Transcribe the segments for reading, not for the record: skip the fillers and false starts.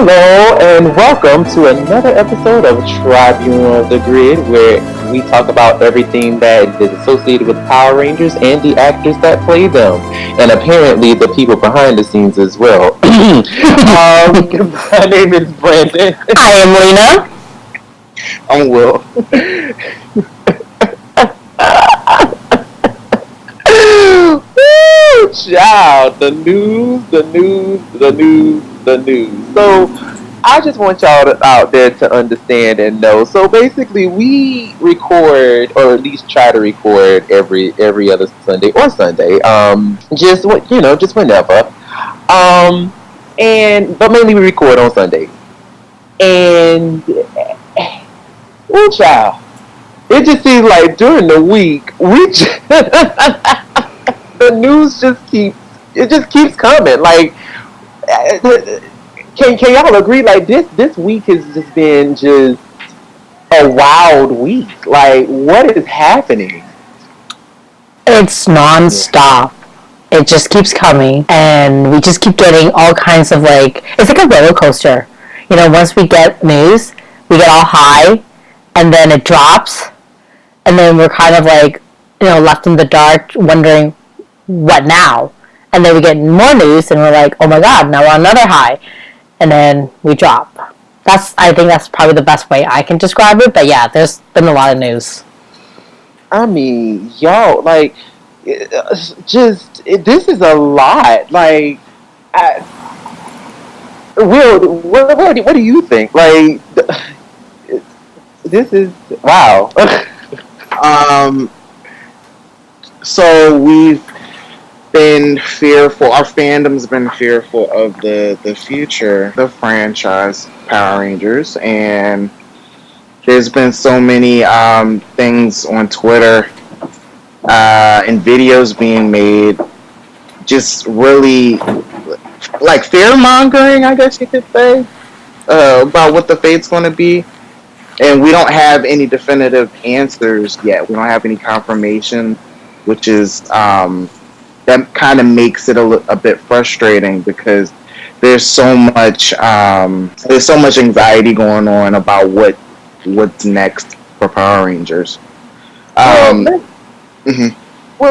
Hello and welcome to another episode of Tribunal of the Grid, where we talk about everything that is associated with Power Rangers and the actors that play them, and apparently the people behind the scenes as well. My name is Brandon. I am Lena. I'm Will. Woo, child, the news. So I just want y'all out there to understand and know. So basically, we record, or at least try to record every other Sunday or Sunday. Just whenever. But mainly we record on Sunday. And oh, child, it just seems like during the week the news just keeps coming. Like, can y'all agree? Like, this week has just been just a wild week. Like, what is happening? It's non-stop. It just keeps coming, and we just keep getting all kinds of, like, it's like a roller coaster. You know, once we get news, we get all high, and then it drops, and then we're kind of like, left in the dark, wondering, what now? And then we get more news, and we're like, oh my god, now we're on another high, and then we drop. I think that's probably the best way I can describe it, but yeah, there's been a lot of news. I mean, y'all, like, this is a lot. Like, Will, what do you think? Like, this is, wow. So we've been fearful, our fandom's been fearful of the future, the franchise Power Rangers, and there's been so many things on Twitter and videos being made, just really like fear-mongering, I guess you could say, about what the fate's going to be. And we don't have any definitive answers yet. We don't have any confirmation, which is that kind of makes it a bit frustrating, because there's so much anxiety going on about what's next for Power Rangers. Well,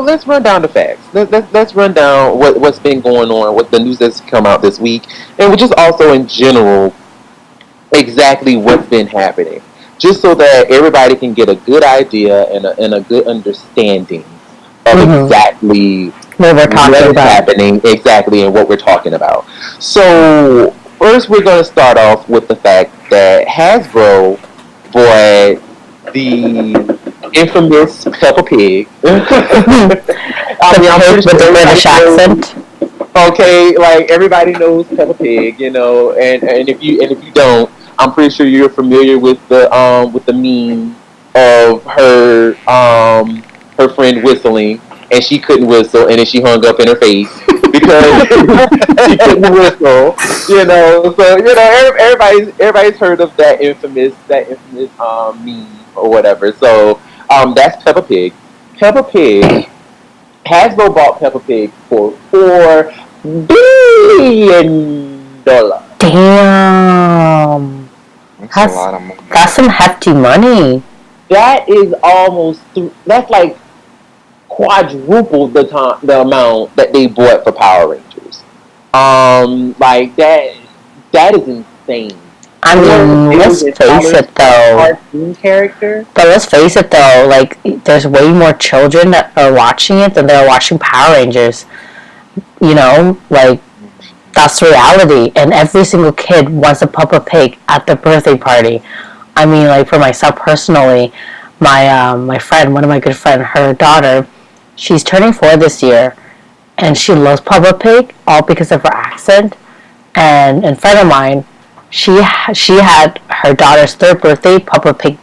let's run down the facts. Let's run down what's been going on, what the news that's come out this week, and just also in general, exactly what's been happening, just so that everybody can get a good idea and a good understanding of exactly what we're talking about, happening, exactly, and what we're talking about. So first, we're going to start off with the fact that Hasbro bought the infamous Peppa Pig. I'm pretty sure with the British accent. Okay, like, everybody knows Peppa Pig, and if you don't, I'm pretty sure you're familiar with the meme of her friend whistling, and she couldn't whistle, and then she hung up in her face because she couldn't whistle. So everybody's heard of that infamous meme or whatever. So that's Peppa Pig. Hasbro bought Peppa Pig for $4 billion. Damn. That's a lot of money. That's some hefty money. That is that's like quadruple the amount that they bought for Power Rangers. Like, that is insane. I mean, let's face it though. Cartoon character. But let's face it though, like, there's way more children that are watching it than they're watching Power Rangers. Like, that's reality. And every single kid wants a Peppa Pig at their birthday party. I mean, like, for myself personally, my friend, one of my good friends, her daughter, she's turning 4 this year, and she loves Peppa Pig, all because of her accent. And a friend of mine, she had her daughter's 3rd birthday Peppa Pig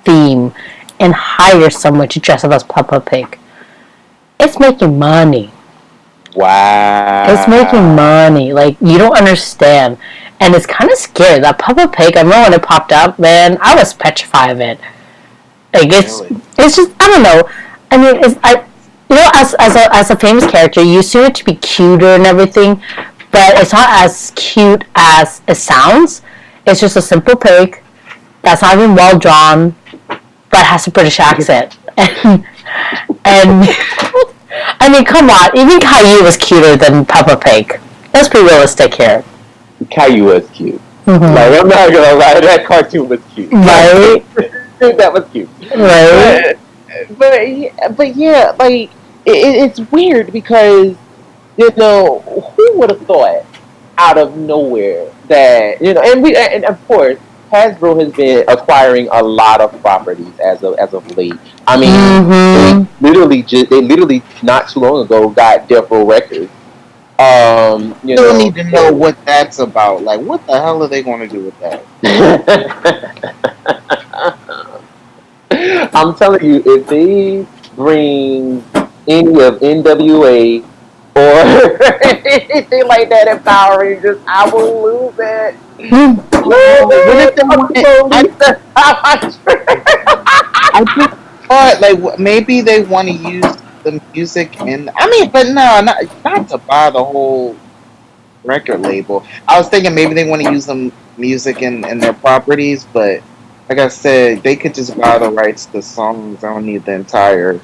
theme and hired someone to dress up as Peppa Pig. It's making money. Wow. It's making money. Like, you don't understand. And it's kind of scary. That Peppa Pig, I remember when it popped up, man, I was petrified of it. Like, it's just, I don't know. I mean, as a famous character, you assume it to be cuter and everything, but it's not as cute as it sounds. It's just a simple pig that's not even well drawn, but has a British accent. And I mean, come on, even Caillou was cuter than Peppa Pig. Let's be realistic here. Caillou was cute. Mm-hmm. Like, I'm not gonna lie, that cartoon was cute. Right? That was cute. Right? But yeah, like it's weird because who would have thought out of nowhere that and of course Hasbro has been acquiring a lot of properties as of late. I mean, Mm-hmm. they literally not too long ago got Death Row Records. You Still know, need to know what that's about. Like, what the hell are they going to do with that? I'm telling you, if they bring any of NWA or anything like that in Power Rangers, I will lose it. What if they want it? I just thought like maybe they want to use the music in. I mean, but no, not to buy the whole record label. I was thinking maybe they want to use the music in their properties, but like I said, they could just buy the rights to songs. I don't need the entire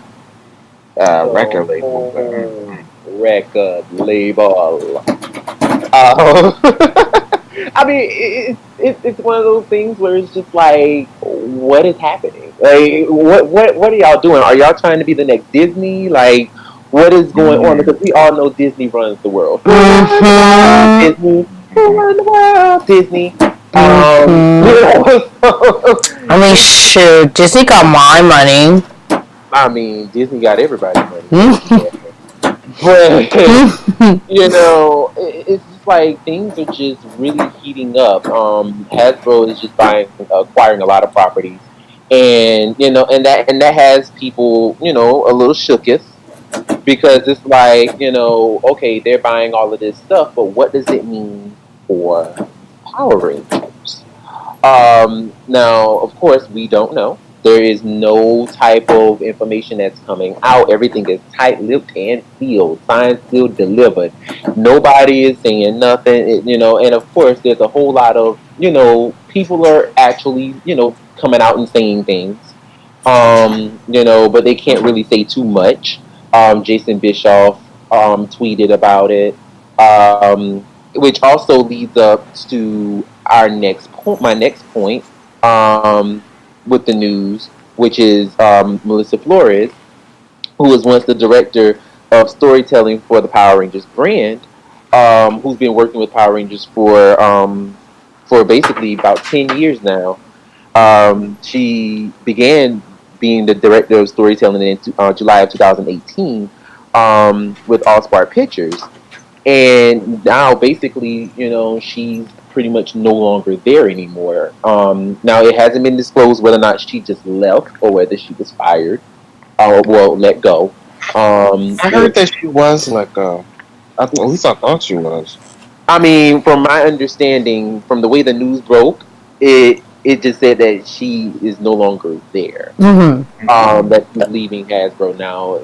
record label. Record label. I mean, it's one of those things where it's just like, what is happening? Like, what are y'all doing? Are y'all trying to be the next Disney? Like, what is going on? Because we all know Disney runs the world. Mm-hmm. Disney, who runs the world? Disney. I mean, sure, Disney got my money. I mean, Disney got everybody's money. Mm-hmm. But it's just like things are just really heating up. Hasbro is just acquiring a lot of properties, and that has people a little shooketh because it's like okay, they're buying all of this stuff, but what does it mean for Power Rangers? Now, of course, we don't know. There is no type of information that's coming out. Everything is tight-lipped and sealed, signed, sealed, delivered. Nobody is saying nothing, And of course, there's a whole lot of people are actually coming out and saying things. But they can't really say too much. Jason Bischoff tweeted about it, which also leads up to my next point, with the news, which is Melissa Flores, who was once the director of storytelling for the Power Rangers brand, who's been working with Power Rangers for basically about 10 years now. She began being the director of storytelling in July of 2018 with All Spark Pictures. And now, basically, she's pretty much no longer there anymore. Now, it hasn't been disclosed whether or not she just left or whether she was fired or, let go. I heard that she was let go. At least I thought she was. I mean, from my understanding, from the way the news broke, it just said that she is no longer there. Mm-hmm. That she's leaving Hasbro now.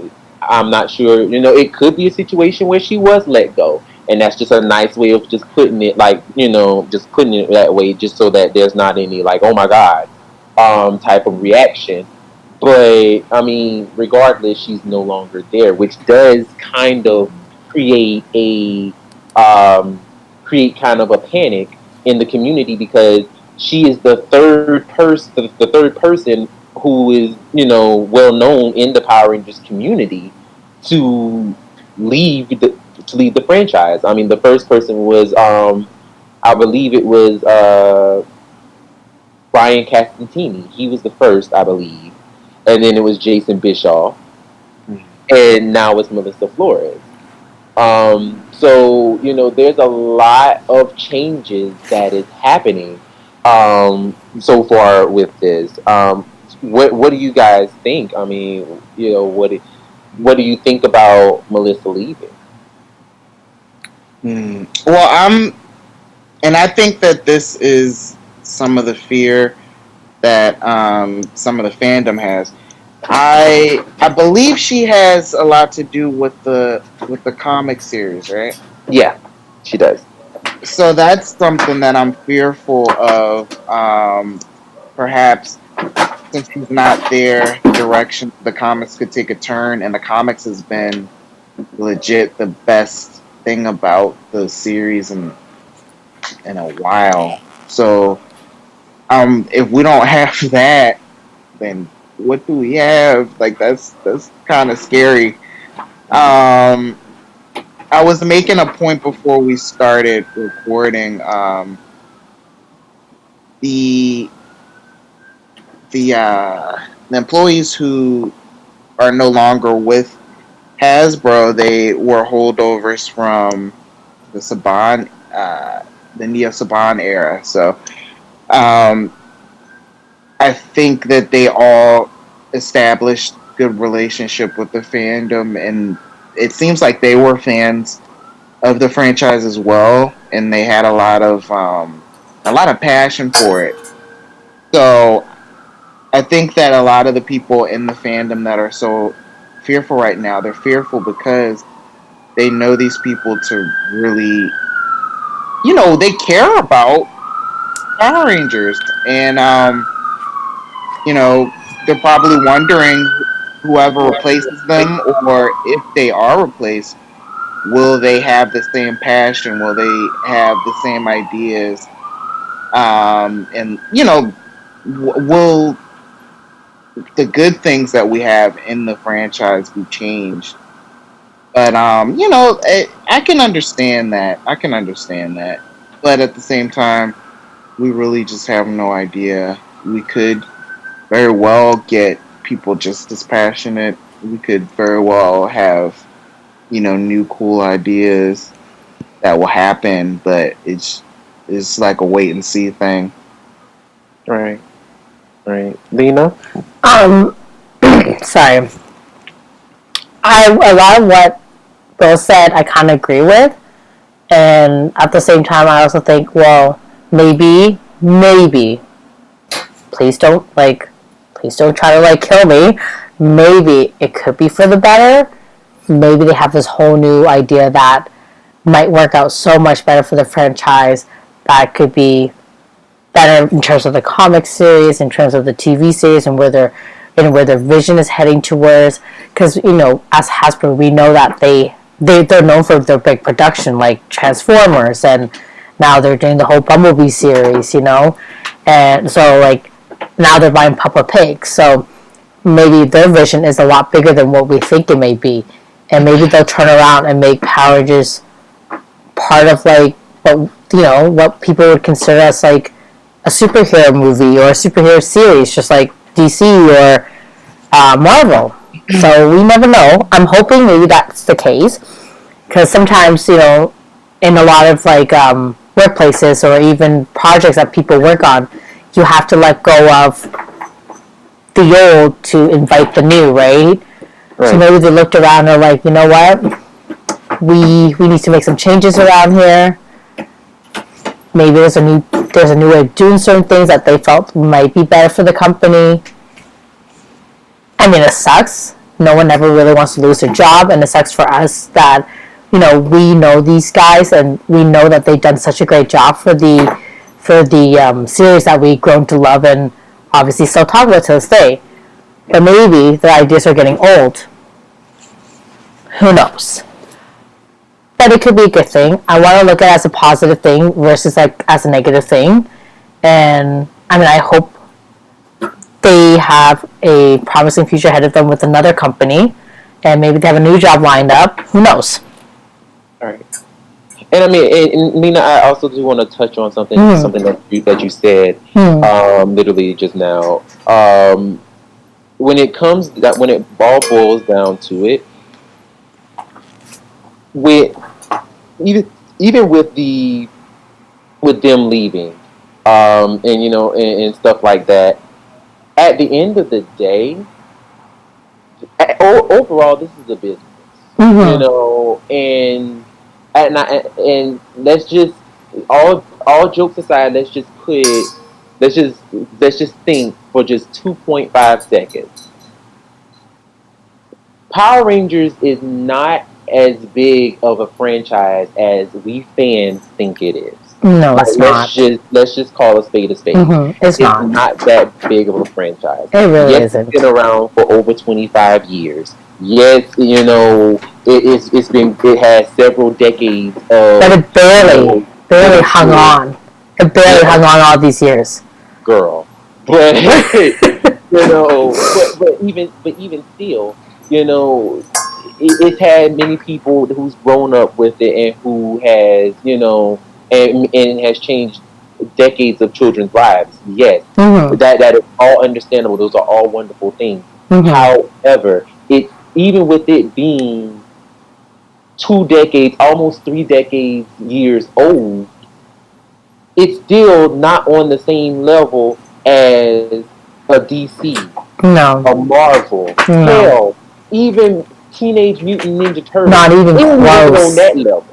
I'm not sure. It could be a situation where she was let go, and that's just a nice way of just putting it, like just putting it that way, just so that there's not any like, oh my god, type of reaction. But I mean, regardless, she's no longer there, which does kind of create kind of a panic in the community because she is the third person who is well known in the Power Rangers community to leave the franchise. I mean, the first person was I believe it was Brian Castantini. He was the first, I believe, and then it was Jason Bischoff, and now it's Melissa Flores. So there's a lot of changes that is happening so far with this. What do you guys think? I mean, what do you think about Melissa leaving? Well, and I think that this is some of the fear that some of the fandom has. I believe she has a lot to do with the comic series, right? Yeah, she does. So that's something that I'm fearful of. Perhaps since he's not there, the direction the comics could take a turn, and the comics has been legit the best thing about the series in a while. So, if we don't have that, then what do we have? Like that's kind of scary. Um, I was making a point before we started recording. The the employees who are no longer with Hasbro, they were holdovers from the the Neo Saban era. So um, I think that they all established good relationship with the fandom, and it seems like they were fans of the franchise as well, and they had a lot of passion for it. So I think that a lot of the people in the fandom that are so fearful right now, they're fearful because they know these people to really, they care about Power Rangers, and you know, they're probably wondering whoever replaces them, or if they are replaced, will they have the same passion? Will they have the same ideas? And will the good things that we have in the franchise be changed? But I can understand that. I can understand that. But at the same time, we really just have no idea. We could very well get people just as passionate. We could very well have, new cool ideas that will happen, but it's like a wait and see thing. Right. Right. Lena. Um, sorry. A lot of what Bill said, I kind of agree with, and at the same time, I also think, well, maybe, please don't please don't try to kill me. Maybe it could be for the better. Maybe they have this whole new idea that might work out so much better for the franchise that could be better in terms of the comic series, in terms of the TV series, and where their vision is heading towards. Because as Hasbro, we know that they're known for their big production, like Transformers, and now they're doing the whole Bumblebee series, and so now they're buying Peppa Pig, so maybe their vision is a lot bigger than what we think it may be, and maybe they'll turn around and make Power Rangers part of what people would consider as a superhero movie or a superhero series, just like DC or Marvel. So we never know. I'm hoping maybe that's the case, because sometimes in a lot of workplaces or even projects that people work on, you have to let go of the old to invite the new, right? Right. So maybe they looked around and they're like, you know what, we need to make some changes around here. Maybe there's a new way of doing certain things that they felt might be better for the company. I mean, it sucks. No one ever really wants to lose their job, and it sucks for us that we know these guys, and we know that they've done such a great job for the series that we've grown to love and obviously still talk about to this day. But maybe the ideas are getting old. Who knows? But it could be a good thing. I want to look at it as a positive thing versus as a negative thing. And I mean, I hope they have a promising future ahead of them with another company, and maybe they have a new job lined up. Who knows? All right. And I mean, and Lena, I also do want to touch on something that you said, literally just now. When it all boils down to it, with even with them leaving, and stuff like that. At the end of the day, overall, this is a business, and and let's just all jokes aside, let's just think for just 2.5 seconds. Power Rangers is not as big of a franchise as we fans think it is. No, Like it's not. let's just call a spade a spade. It's It's not. not that big of a franchise. It really Yes, it's been isn't. around for over 25 years. Yes, it has several decades But of it barely, barely hung ridicule. on. It barely Yeah, hung on all these years. girl. But but even still, it's had many people who's grown up with it and who has and has changed decades of children's lives. Yes, Mm-hmm. that is all understandable. Those are all wonderful things. Mm-hmm. However, it even with it being 2 decades, almost 3 decades years old, it's still not on the same level as a DC, No, a Marvel, no, hell, even Teenage Mutant Ninja Turtles. not even It wasn't even on close. that level,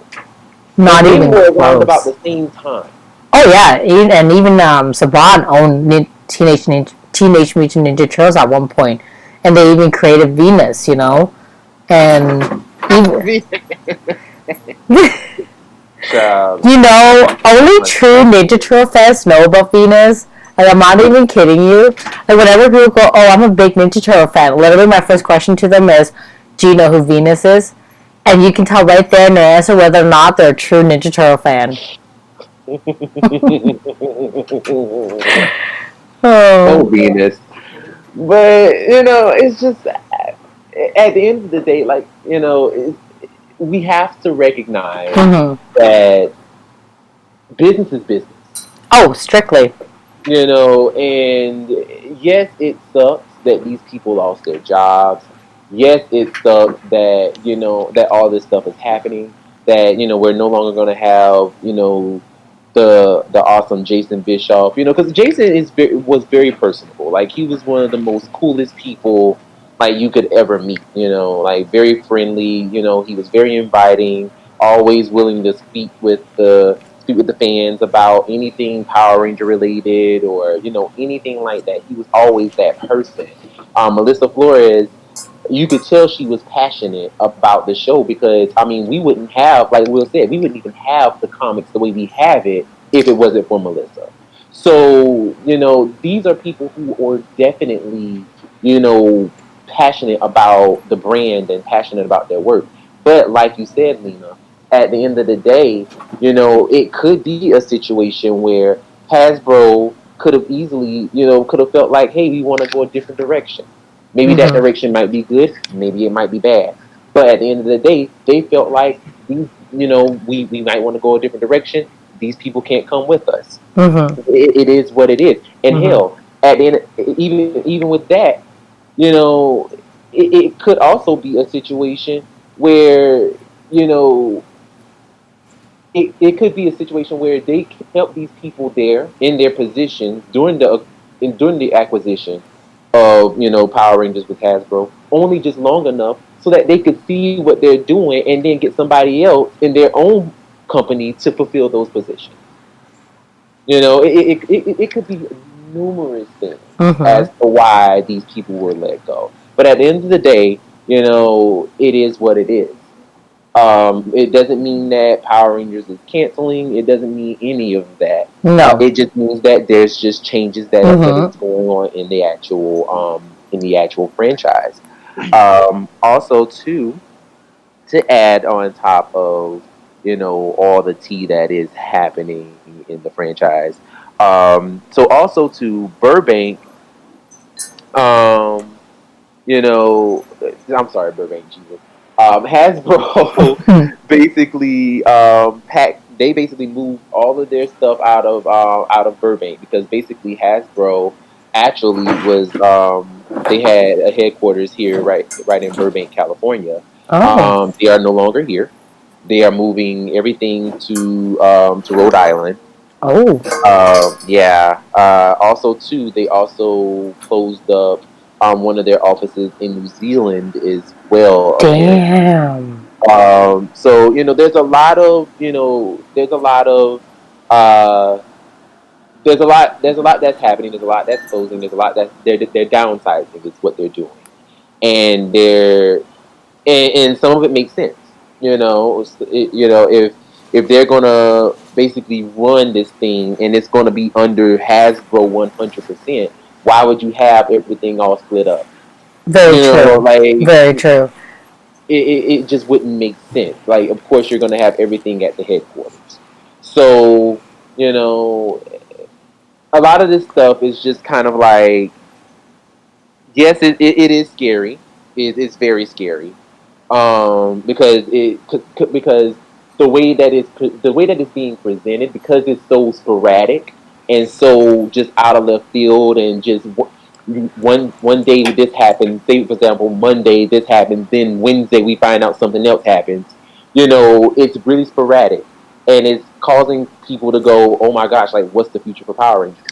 Not and they even were around about close. the same time. Oh yeah, and even Saban owned Teenage Mutant Ninja Turtles at one point, and they even created Venus, and even Child, only true Ninja Turtle fans know about Venus. Like, I'm not even kidding you. Like, whenever people go, "Oh, I'm a big Ninja Turtle fan," literally my first question to them is, "Do you know who Venus is?" And you can tell right there in their answer whether or not they're a true Ninja Turtle fan. oh Oh. Venus. But it's just at the end of the day, like we have to recognize Mm-hmm. that business is business. Oh, strictly. And yes, it sucks that these people lost their jobs. Yes, it sucks that that all this stuff is happening. That we're no longer going to have the awesome Jason Bischoff. Because Jason was very personable. Like he was one of the most coolest people like you could ever meet. Like very friendly. He was very inviting. Always willing to speak with the fans about anything Power Ranger related or anything like that. He was always that person. Melissa Flores, you could tell she was passionate about the show because I mean we wouldn't have, like Will said, we wouldn't even have the comics the way we have it if it wasn't for Melissa. So these are people who are definitely passionate about the brand and passionate about their work. But like you said, Lena, at the end of the day, it could be a situation where Hasbro could have easily, could have felt like, hey, we want to go a different direction. Maybe that Mm-hmm. direction might be good, maybe it might be bad. But at the end of the day, they felt like we might want to go a different direction. These people can't come with us. Mm-hmm. It is what it is. And Mm-hmm. hell, at the end, even with that, it could also be a situation where you know it could be a situation where they kept these people there in their positions during the acquisition of Power Rangers with Hasbro only just long enough so that they could see what they're doing and then get somebody else in their own company to fulfill those positions. It could be numerous things Mm-hmm. as to why these people were let go. But at the end of the day, it is what it is. It doesn't mean that Power Rangers is canceling. It doesn't mean any of that. No. It just means that there's just changes that is Mm-hmm. going on in the actual franchise. Also, too, to add on top of all the tea that is happening in the franchise. So also to Burbank, um, you know, I'm sorry, Burbank, Jesus. Hasbro basically packed. They basically moved all of their stuff out of Burbank because basically Hasbro actually was they had a headquarters here right in Burbank, California. Oh. They are no longer here. They are moving everything to Rhode Island. Oh. Yeah. Also, too, they also closed up one of their offices in New Zealand as well, apparently. Damn. So uh, there's a lot that's happening. There's a lot that's closing. There's a lot that's they're downsizing is what they're doing, and and some of it makes sense. If they're gonna basically run this thing and it's gonna be under Hasbro 100%, why would you have everything all split up? Very true. Like Very true. it just wouldn't make sense. Like, of course, you're gonna have everything at the headquarters. So you know, a lot of this stuff is just kind of like, yes, it is scary. It's very scary. Because the way that it's being presented, because it's so sporadic and so just out of left field, and just one day this happens. Say for example, Monday this happens, then Wednesday we find out something else happens. It's really sporadic, and it's causing people to go, "Oh my gosh! Like, what's the future for Power Rangers?"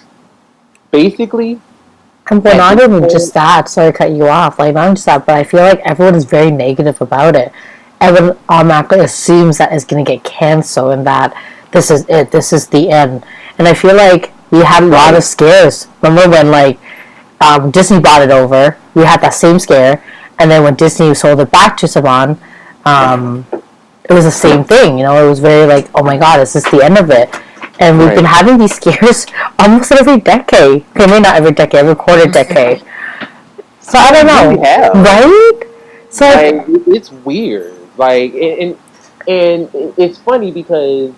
Basically, And well, at not this even point, just that. Sorry to cut you off. Like not just that, but I feel like everyone is very negative about it. Everyone automatically assumes that it's going to get canceled and that this is it. This is the end. And I feel like we had a lot right, of scares. Remember when Disney bought it over? We had that same scare, and then when Disney sold it back to Saban, um, it was the same thing. It was very like, oh my god, is this the end of it? And we've been right. having these scares almost every decade. Okay, maybe not every decade, every quarter decade. So I don't We really know, have. right? So Like, like, it's weird. Like, and it's funny because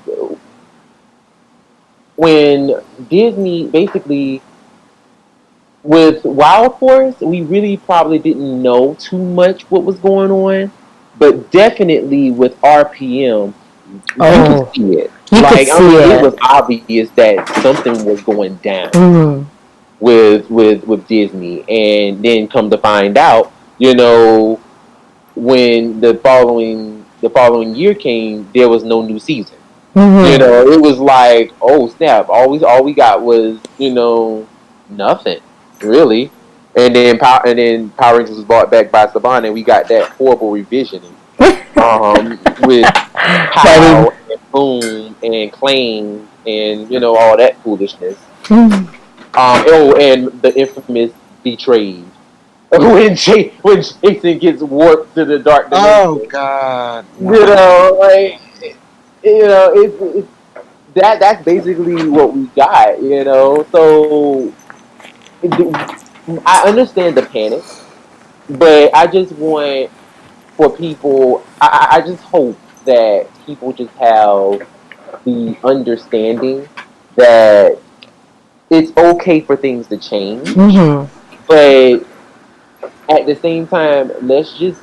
when Disney basically, with Wild Force, we really probably didn't know too much what was going on, but definitely with RPM, you could oh, see it. you could Like, I see mean, it it. was obvious that something was going down Mm. with Disney, and then come to find out, when the following year came, there was no new season. Mm-hmm. It was like, oh snap! All we got was nothing really, and then Power Rangers was bought back by Saban, and we got that horrible revisioning with I mean, Pow and Boom and Clang and all that foolishness. mm, And the infamous Betrayed. When Jason gets warped to the dark Oh dimension, God, you no. know, like it's that's basically what we got. So I understand the panic, but I just want for people. I just hope that people just have the understanding that it's okay for things to change, mm-hmm. but at the same time, let's just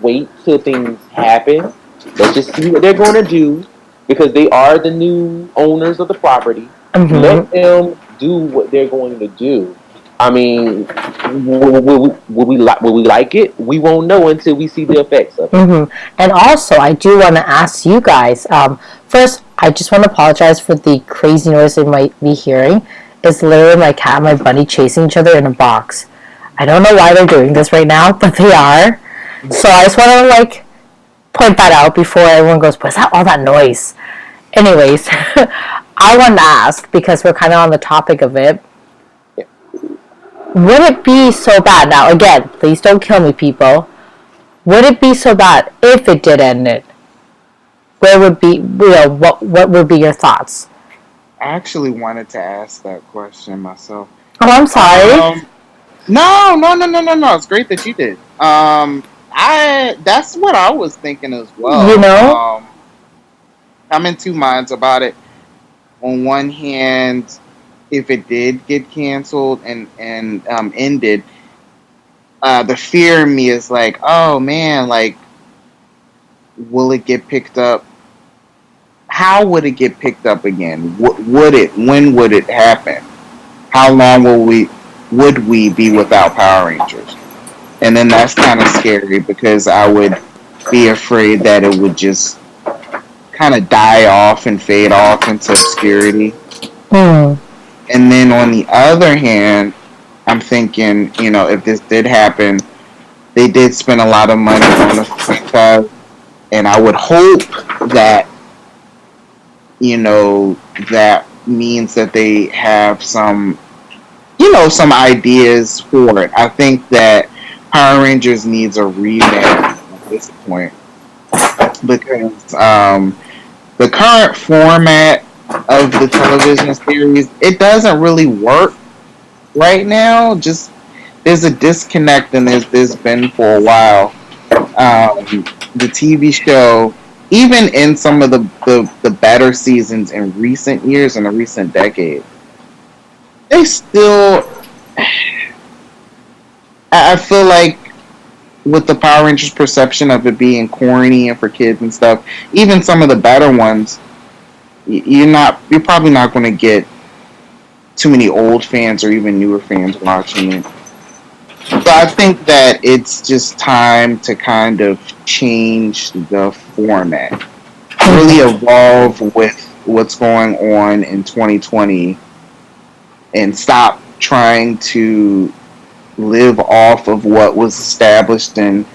wait till things happen. Let's just see what they're going to do, because they are the new owners of the property. Let Mm-hmm. them do what they're going to do. I mean, will we like it? We won't know until we see the effects of it. Mm-hmm. And also, I do want to ask you guys. First, I just want to apologize for the crazy noise you might be hearing. It's literally my cat and my bunny chasing each other in a box. I don't know why they're doing this right now, but they are. So I just want to point that out before everyone goes, "What's that? All that noise?" Anyways, I want to ask because we're kind of on the topic of it. Yeah. Would it be so bad? Now, again, please don't kill me, people. Would it be so bad if it did end it? Where would be what would be your thoughts? I actually wanted to ask that question myself. Oh, I'm sorry. Um, no, no, no, no, no, no. It's great that you did. I that's what I was thinking as You well. know. I'm in two minds about it. On one hand, if it did get canceled and ended, the fear in me is like, oh man, like, will it get picked up? How would it get picked up again? Would it? When would it happen? How long would we be without Power Rangers? And then that's kind of scary because I would be afraid that it would just kind of die off and fade off into obscurity. Hmm. And then on the other hand, I'm thinking, if this did happen, they did spend a lot of money on the franchise, and I would hope that that means that they have some ideas for it. I think that Power Rangers needs a revamp at this point. because the current format of the television series, it doesn't really work right now. Just there's a disconnect, and there's been for a while. The TV show, even in some of the better seasons in recent years, in the recent decade, they still. I feel like with the Power Rangers perception of it being corny and for kids and stuff, even some of the better ones, you're probably not going to get too many old fans or even newer fans watching it. So I think that it's just time to kind of change the format, really evolve with what's going on in 2020, and stop trying to live off of what was established in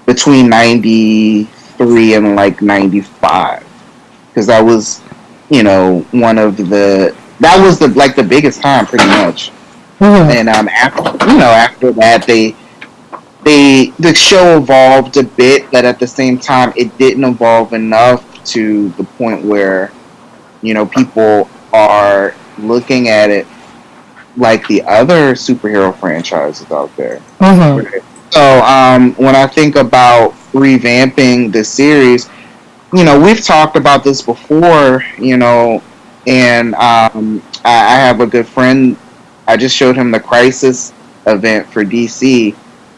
between 93 and like 95, because that was, one of that was the biggest time pretty much. And after that, the show evolved a bit, but at the same time it didn't evolve enough to the point where people are looking at it like the other superhero franchises out there. So when I think about revamping the series, we've talked about this before, and I have a good friend. I just showed him the Crisis event for DC,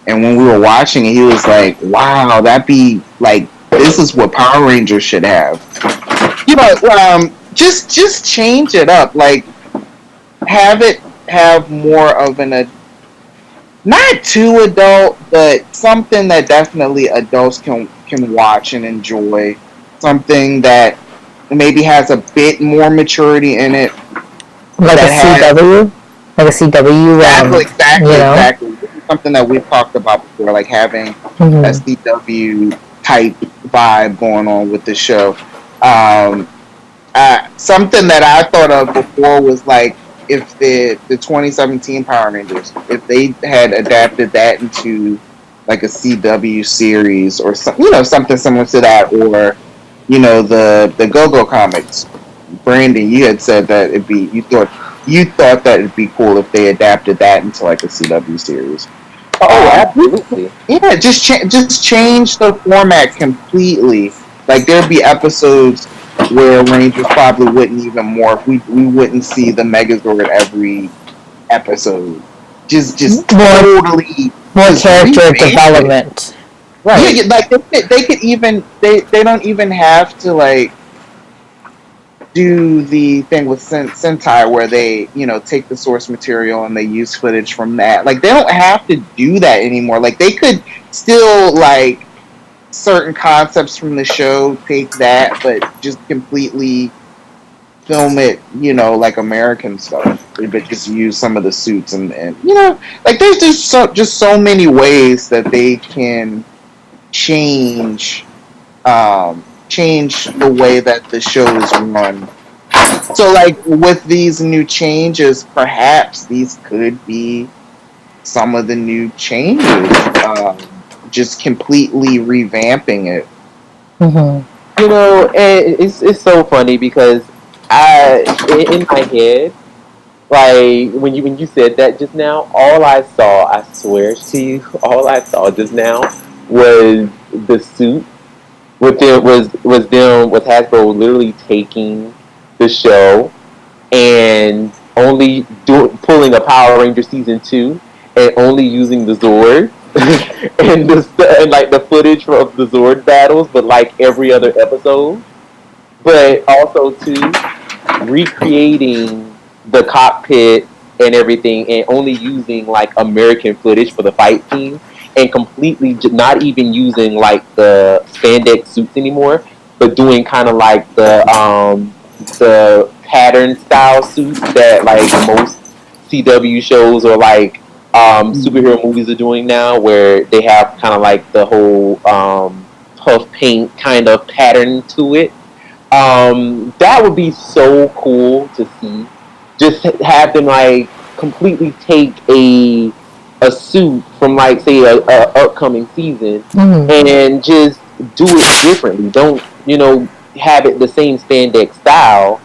and when we were watching it, he was like, "Wow, that'd be like this is what Power Rangers should have." Just change it up, like have it have more of not too adult, but something that definitely adults can watch and enjoy. Something that maybe has a bit more maturity in it. Like a CW? Like a CW? Exactly. Something that we've talked about before, like having a CW type vibe going on with the show. Something that I thought of before was like if the 2017 Power Rangers, if they had adapted that into like a CW series or something similar to that, or the Go-Go comics. Brandon, you had said that you thought that it'd be cool if they adapted that into like a CW series. Oh, absolutely. Yeah, just change the format completely. Like there'd be episodes where Rangers probably wouldn't even morph. We wouldn't see the Megazord every episode. Just totally more character development. Right. Yeah, like they could even they don't even have to like do the thing with Sentai where they take the source material and they use footage from that. Like they don't have to do that anymore. Like they could still like certain concepts from the show, take that, but just completely film it, like American stuff, but just use some of the suits and like there's just so many ways that they can change the way that the show is run. So like with these new changes, perhaps these could be some of the new changes, just completely revamping it. It's so funny because in my head, like when you said that just now, all I saw, I swear to you, all I saw just now was the suit with them with Hasbro literally taking the show and only pulling a Power Ranger season 2 and only using the Zord and like the footage of the Zord battles, but like every other episode, but also too recreating the cockpit and everything and only using like American footage for the fight scenes and completely not even using like the spandex suits anymore, but doing kind of like the pattern style suits that like most CW shows or like superhero movies are doing now, where they have kind of like the whole puff paint kind of pattern to it. That would be so cool to see. Just have them like completely take a suit from like say a upcoming season and just do it differently. Don't, have it the same spandex style,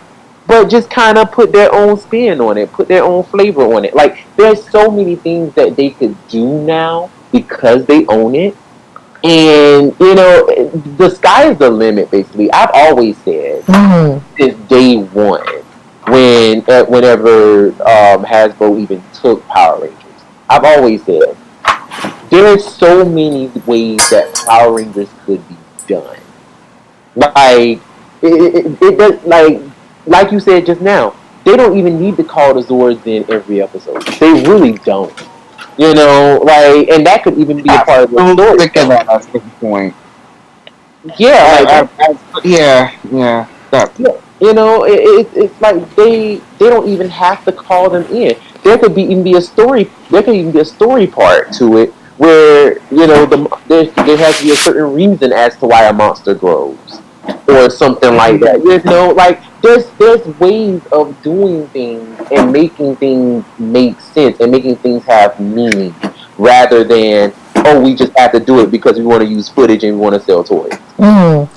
but just kind of put their own spin on it, put their own flavor on it. Like, there's so many things that they could do now because they own it. And, the sky is the limit, basically. I've always said, since day one, whenever Hasbro even took Power Rangers, I've always said, there's so many ways that Power Rangers could be done. Like, it does, like you said just now, they don't even need to call the Zords in every episode. They really don't. And that could even be a part of the story. Think of that at some point. Yeah, yeah. That. It's like they don't even have to call them in. There could even be a story. There could even be a story part to it where there has to be a certain reason as to why a monster grows or something like that. Like there's ways of doing things and making things make sense and making things have meaning rather than, oh, we just have to do it because we want to use footage and we want to sell toys. And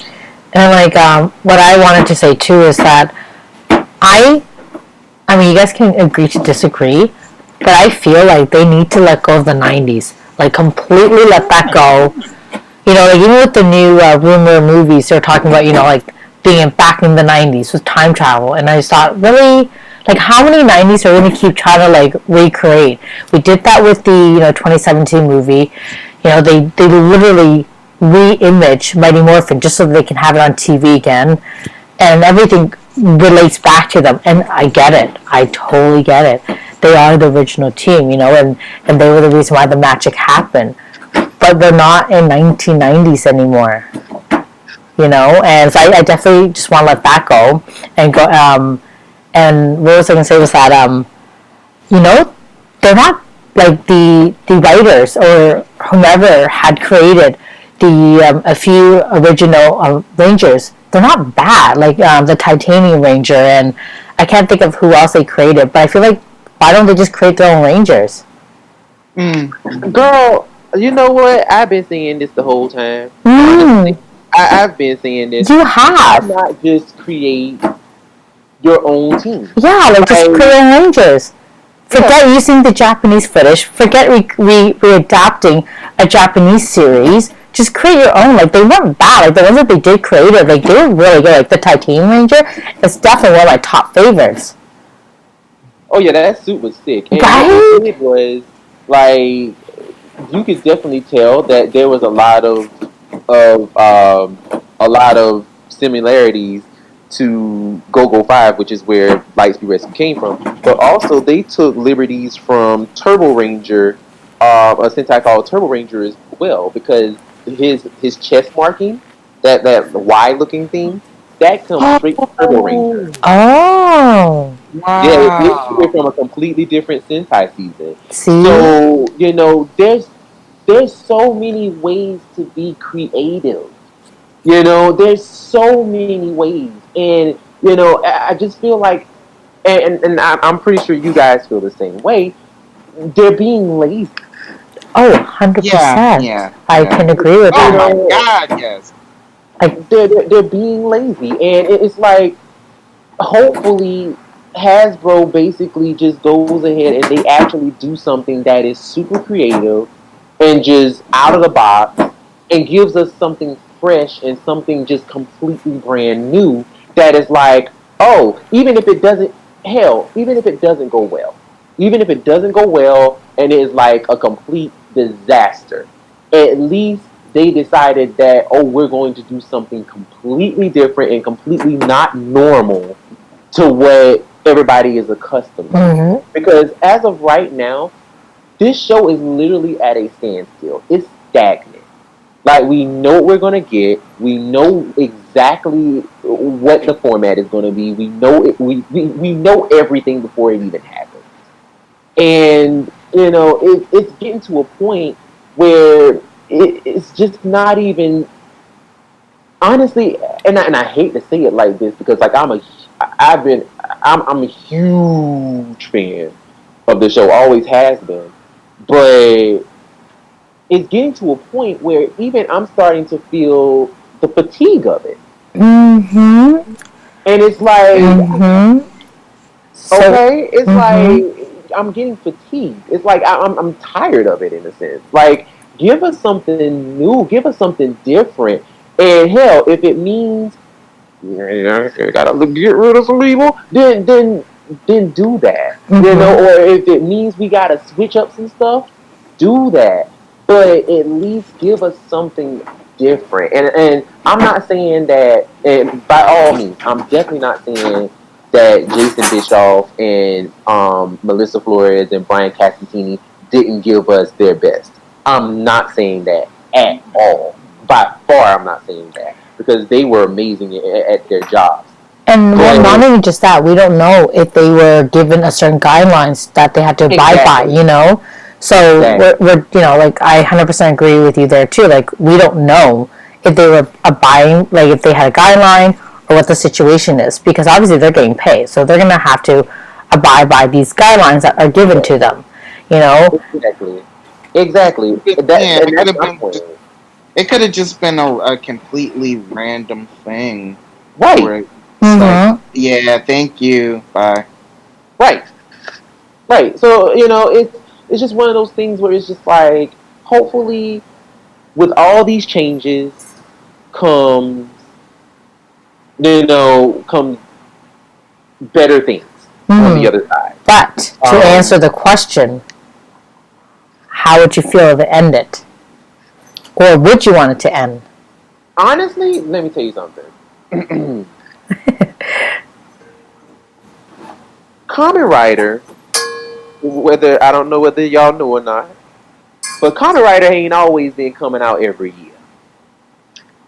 what I wanted to say too is that I mean, you guys can agree to disagree, but I feel like they need to let go of the 90s. Like, completely let that go. Even with the new rumor movies, they're talking about, like, being back in the 90s with time travel. And I just thought, really? Like, how many 90s are we going to keep trying to, like, recreate? We did that with the, 2017 movie. They literally re-image Mighty Morphin just so that they can have it on TV again. And everything relates back to them. And I get it. I totally get it. They are the original team, and they were the reason why the magic happened. But they're not in 1990s anymore, And so I definitely just want to let that go and go. And what was I going to say was that, they're not like the writers or whomever had created a few original Rangers. They're not bad, like the Titanium Ranger, and I can't think of who else they created. But I feel like, why don't they just create their own Rangers? Girl, you know what? I've been saying this the whole time. Honestly, I've been saying this. You have. Why not just create your own team? Yeah, just create Rangers. Forget using the Japanese footage. Forget readapting a Japanese series. Just create your own. Like, they weren't bad. Like, the ones that they did create, like, they were really good. Like, the Titanium Ranger is definitely one of my top favorites. Oh yeah, that suit was sick. And right? What it was, like, you could definitely tell that there was a lot of similarities to Go-Go 5, which is where Lightspeed Rescue came from. But also, they took liberties from Turbo Ranger, a Sentai called Turbo Ranger as well, because his chest marking, that Y-looking thing, that comes straight from Turbo Ranger. Oh. Wow. Yeah, it's from a completely different Sentai season. See? So, there's so many ways to be creative. There's so many ways. And, I just feel like, and I'm pretty sure you guys feel the same way, they're being lazy. Oh, 100%. Yeah. I can agree with that. Oh my God, yes. They're being lazy. And it's like, hopefully, Hasbro basically just goes ahead and they actually do something that is super creative and just out of the box and gives us something fresh and something just completely brand new that is like, oh, even if it doesn't go well, and it is like a complete disaster, at least they decided that, oh, we're going to do something completely different and completely not normal to what everybody is accustomed to. Mm-hmm. Because as of right now, this show is literally at a standstill. It's stagnant. Like, we know what we're going to get. We know exactly what the format is going to be. We know it, we know everything before it even happens. And, it's getting to a point where it's just not even, honestly, and I hate to say it like this because, like, I'm a huge fan of the show, always has been, but it's getting to a point where even I'm starting to feel the fatigue of it. Mm-hmm. And it's like, Mm-hmm. So, okay, it's mm-hmm. like I'm getting fatigued. It's like I'm tired of it in a sense. Like, give us something new, give us something different. And hell, if it means you gotta get rid of some people, then do that. You know, Mm-hmm. or if it means we gotta switch up some stuff, do that. But at least give us something different. And I'm not saying that, and by all means, I'm definitely not saying that Jason Bischoff and Melissa Flores and Brian Castantini didn't give us their best. I'm not saying that at all. By far, I'm not saying that because they were amazing at their jobs. And well, not But even just that, we don't know if they were given a certain guidelines that they had to abide by, exactly, you know? So exactly. we're you know, like I 100% agree with you there too. Like we don't know if they were abiding, like if they had a guideline or what the situation is, because obviously they're getting paid, so they're gonna have to abide by these guidelines that are given to them, you know? Exactly. Exactly. That Yeah, and it could that's have my been. point. It could have just been a completely random thing Right. where it's like, Mm-hmm. yeah, thank you, bye. Right. Right. So, it's just one of those things where it's just like hopefully with all these changes comes comes better things on the Mm-hmm. other side. But to Um answer the question, how would you feel if it ended? Or would you want it to end? Honestly, let me tell you something. Common Rider, whether I don't know whether y'all know or not, but Common Rider ain't always been coming out every year.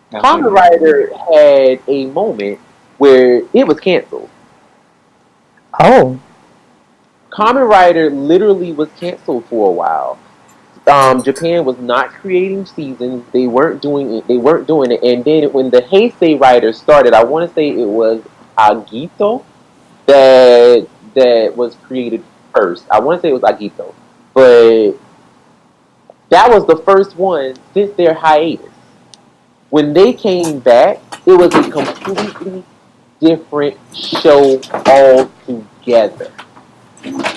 That's a Kamen good Rider point. had a moment where it was canceled. Oh. Kamen Rider literally was canceled for a while. Japan was not creating seasons. They weren't doing it. They weren't doing it. And then when the Heisei Rider started, I want to say it was Agito that was created first. I want to say it was Agito, but that was the first one since their hiatus. When they came back, it was a completely different show altogether.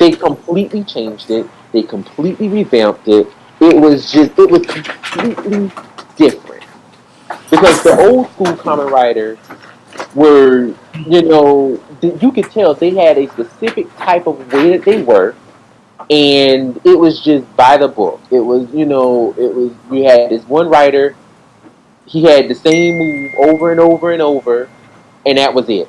They completely changed it. They completely revamped it. It was completely different because the old school Kamen Riders were, you could tell they had a specific type of way that they were, and it was just by the book. It was, you had this one writer. He had the same move over and over and over, and that was it.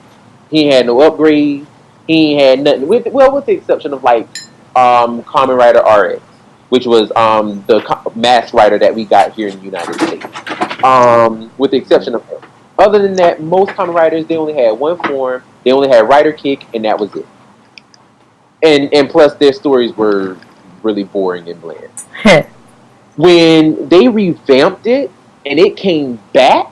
He had no upgrades. He had nothing. With the exception of like Kamen Rider RX, which was the mass writer that we got here in the United States. With the exception of him. Other than that, most Kamen Riders they only had one form. They only had Rider Kick, and that was it. And plus, their stories were really boring and bland. When they revamped it and it came back,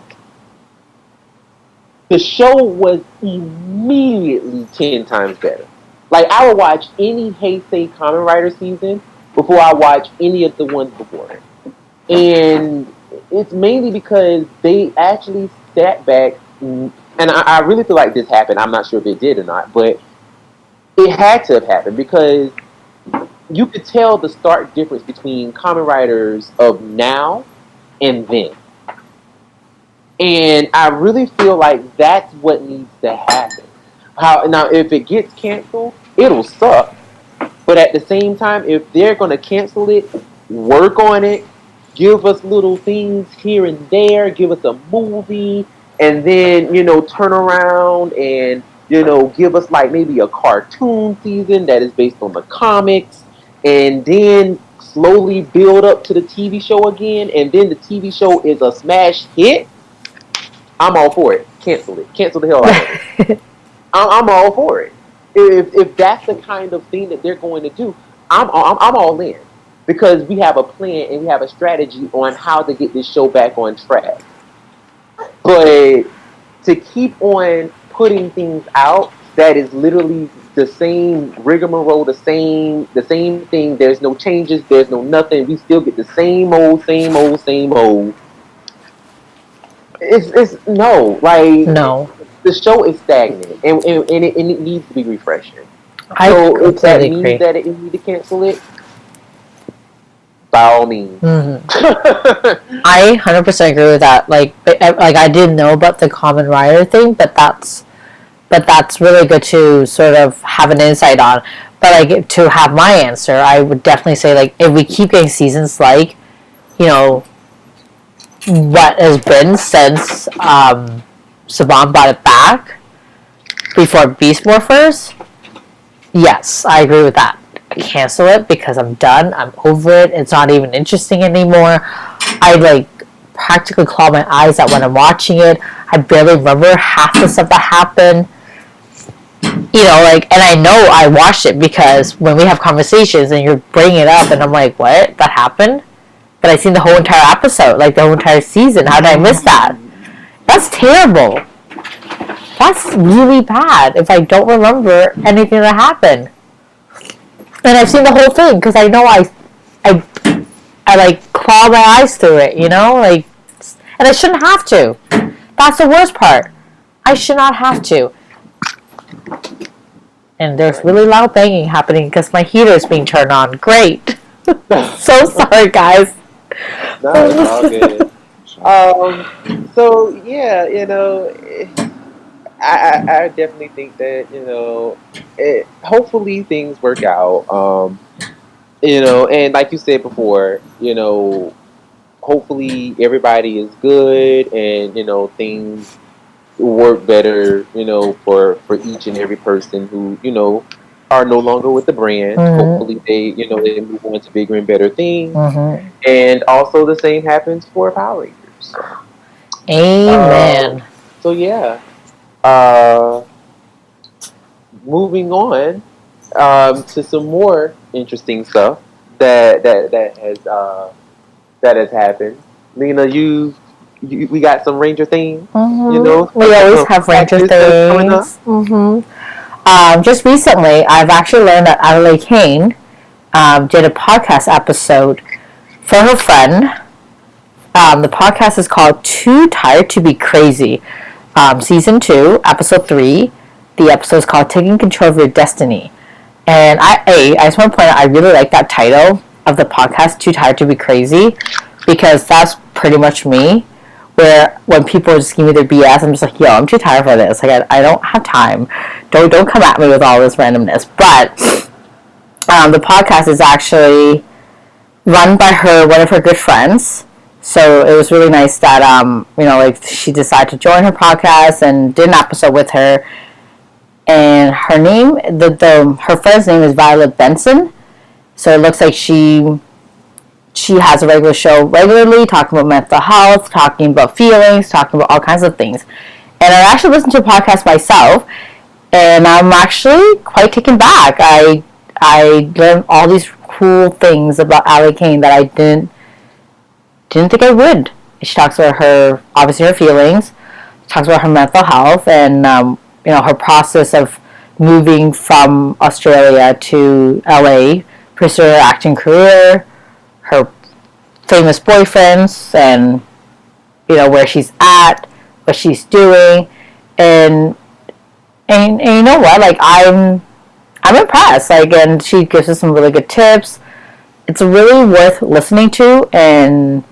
the show was immediately 10 times better. Like I would watch any Heisei Kamen Rider season before I watch any of the ones before it. And it's mainly because they actually sat back, and I really feel like this happened. I'm not sure if it did or not, but it had to have happened because you could tell the stark difference between Kamen Riders of now and then. And I really feel like that's what needs to happen. How now if it gets canceled, it'll suck. But at the same time, if they're gonna cancel it, work on it, give us little things here and there, give us a movie, and then, turn around and, give us like maybe a cartoon season that is based on the comics, and then slowly build up to the TV show again, and then the TV show is a smash hit. I'm all for it. Cancel it. Cancel the hell out of it. I'm all for it. If that's the kind of thing that they're going to do, I'm all in because we have a plan and we have a strategy on how to get this show back on track. But to keep on putting things out that is literally the same rigmarole, the same thing. There's no changes. There's no nothing. We still get the same old, same old, same old. It's no, like No. the show is stagnant, and it needs to be refreshing. I So if that completely means agree. that it need to cancel it, by all means. Mm-hmm. I 100% agree with that. Like I didn't know about the Common Rider thing, but that's really good to sort of have an insight on. But like to have my answer, I would definitely say like if we keep getting seasons like, you know, what has been since Saban brought it back before Beast Morphers, yes, I agree with that. Cancel it because I'm done. I'm over it. It's not even interesting anymore. I like practically claw my eyes out when I'm watching it. I barely remember half the stuff that happened. You know, like, and I know I watched it because when we have conversations and you're bringing it up, and I'm like, what? That happened? But I seen the whole entire episode, like the whole entire season. How did I miss that? That's terrible. That's really bad if I don't remember anything that happened. And I've seen the whole thing because I know I like claw my eyes through it, you know, like, and I shouldn't have to. That's the worst part. I should not have to. And there's really loud banging happening because my heater is being turned on. Great. So sorry, guys. No, it's all good. So yeah, you know, I definitely think that, you know, hopefully things work out. You know, and like you said before, you know, hopefully everybody is good, and you know things work better, you know, for each and every person who, you know, are no longer with the brand. Hopefully they, you know, they move on to bigger and better things. And also the same happens for Power Rangers. Amen. So yeah. Moving on to some more interesting stuff that has happened. Lena, we got some Ranger themes. You know, we always have Ranger things. Just recently, I've actually learned that Adelaide Kane did a podcast episode for her friend. The podcast is called Too Tired to Be Crazy. Season 2, episode 3. The episode is called Taking Control of Your Destiny. And I just want to point out, I really like that title of the podcast, Too Tired to Be Crazy, because that's pretty much me. Where when people just give me their BS, I'm just like, yo, I'm too tired for this. Like, I don't have time. Don't come at me with all this randomness. But the podcast is actually run by one of her good friends. So it was really nice that you know, like, she decided to join her podcast and did an episode with her. And her name, her friend's name is Violet Benson. So it looks like she has a regular show regularly, talking about mental health, talking about feelings, talking about all kinds of things. And I actually listened to a podcast myself, and I'm actually quite taken back. I learned all these cool things about Adelaide Kane that I didn't think I would. She talks about obviously her feelings, talks about her mental health, and you know, her process of moving from Australia to LA, pursue her acting career, her famous boyfriends, and you know, where she's at, what she's doing, and you know what, like, I'm impressed. Like, and she gives us some really good tips. It's really worth listening to, and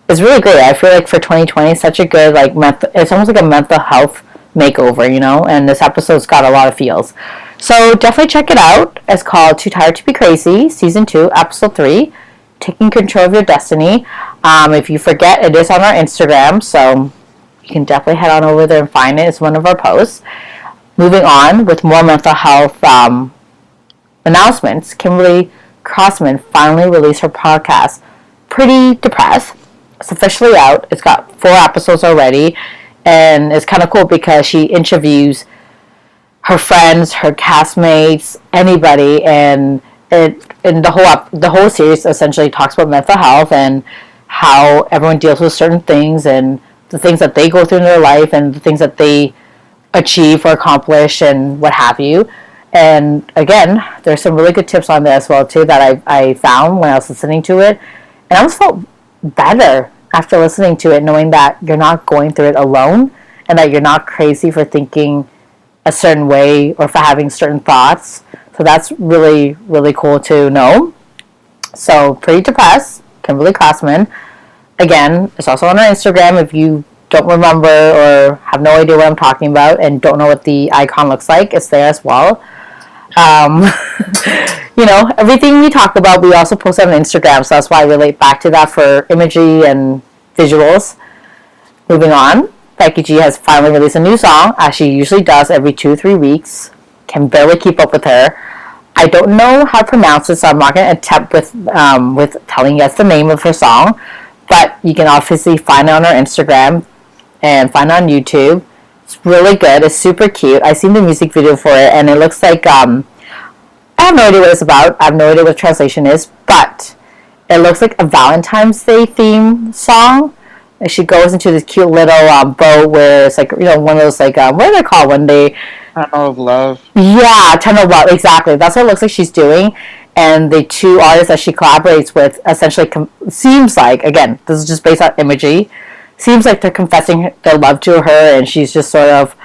it's really great. I feel like for 2020, it's such a good, like, it's almost like a mental health makeover, you know, and this episode's got a lot of feels. So definitely check it out. It's called Too Tired to Be Crazy, Season 2, Episode 3, Taking Control of Your Destiny. If you forget, it is on our Instagram, so you can definitely head on over there and find it. It's one of our posts. Moving on with more mental health announcements, Kimberly Crossman finally released her podcast, Pretty Depressed. It's officially out. It's got 4 episodes already, and it's kind of cool because she interviews her friends, her castmates, anybody, and the whole series essentially talks about mental health and how everyone deals with certain things and the things that they go through in their life and the things that they achieve or accomplish and what have you. And again, there's some really good tips on there as well too that I found when I was listening to it, and I almost felt better after listening to it, knowing that you're not going through it alone, and that you're not crazy for thinking a certain way or for having certain thoughts. So that's really, really cool to know. So, Pretty Depressed, Kimberly Crossman. Again, it's also on our Instagram. If you don't remember or have no idea what I'm talking about and don't know what the icon looks like, it's there as well. Everything we talk about, we also post on Instagram, so that's why I relate back to that for imagery and visuals. Moving on, Becky G has finally released a new song, as she usually does every 2-3 weeks. Can barely keep up with her. I don't know how to pronounce it, so I'm not going to attempt with telling you guys the name of her song, but you can obviously find it on her Instagram and find it on YouTube. It's really good. It's super cute. I've seen the music video for it, and it looks like, I have no idea what it's about. I have no idea what the translation is, but it looks like a Valentine's Day theme song. And she goes into this cute little boat where it's like, one of those, like, what do they call when they... Tunnel of Love. Yeah, Tunnel of Love, exactly. That's what it looks like she's doing. And the two artists that she collaborates with essentially seems like, again, this is just based on imagery, seems like they're confessing their love to her, and she's just sort of,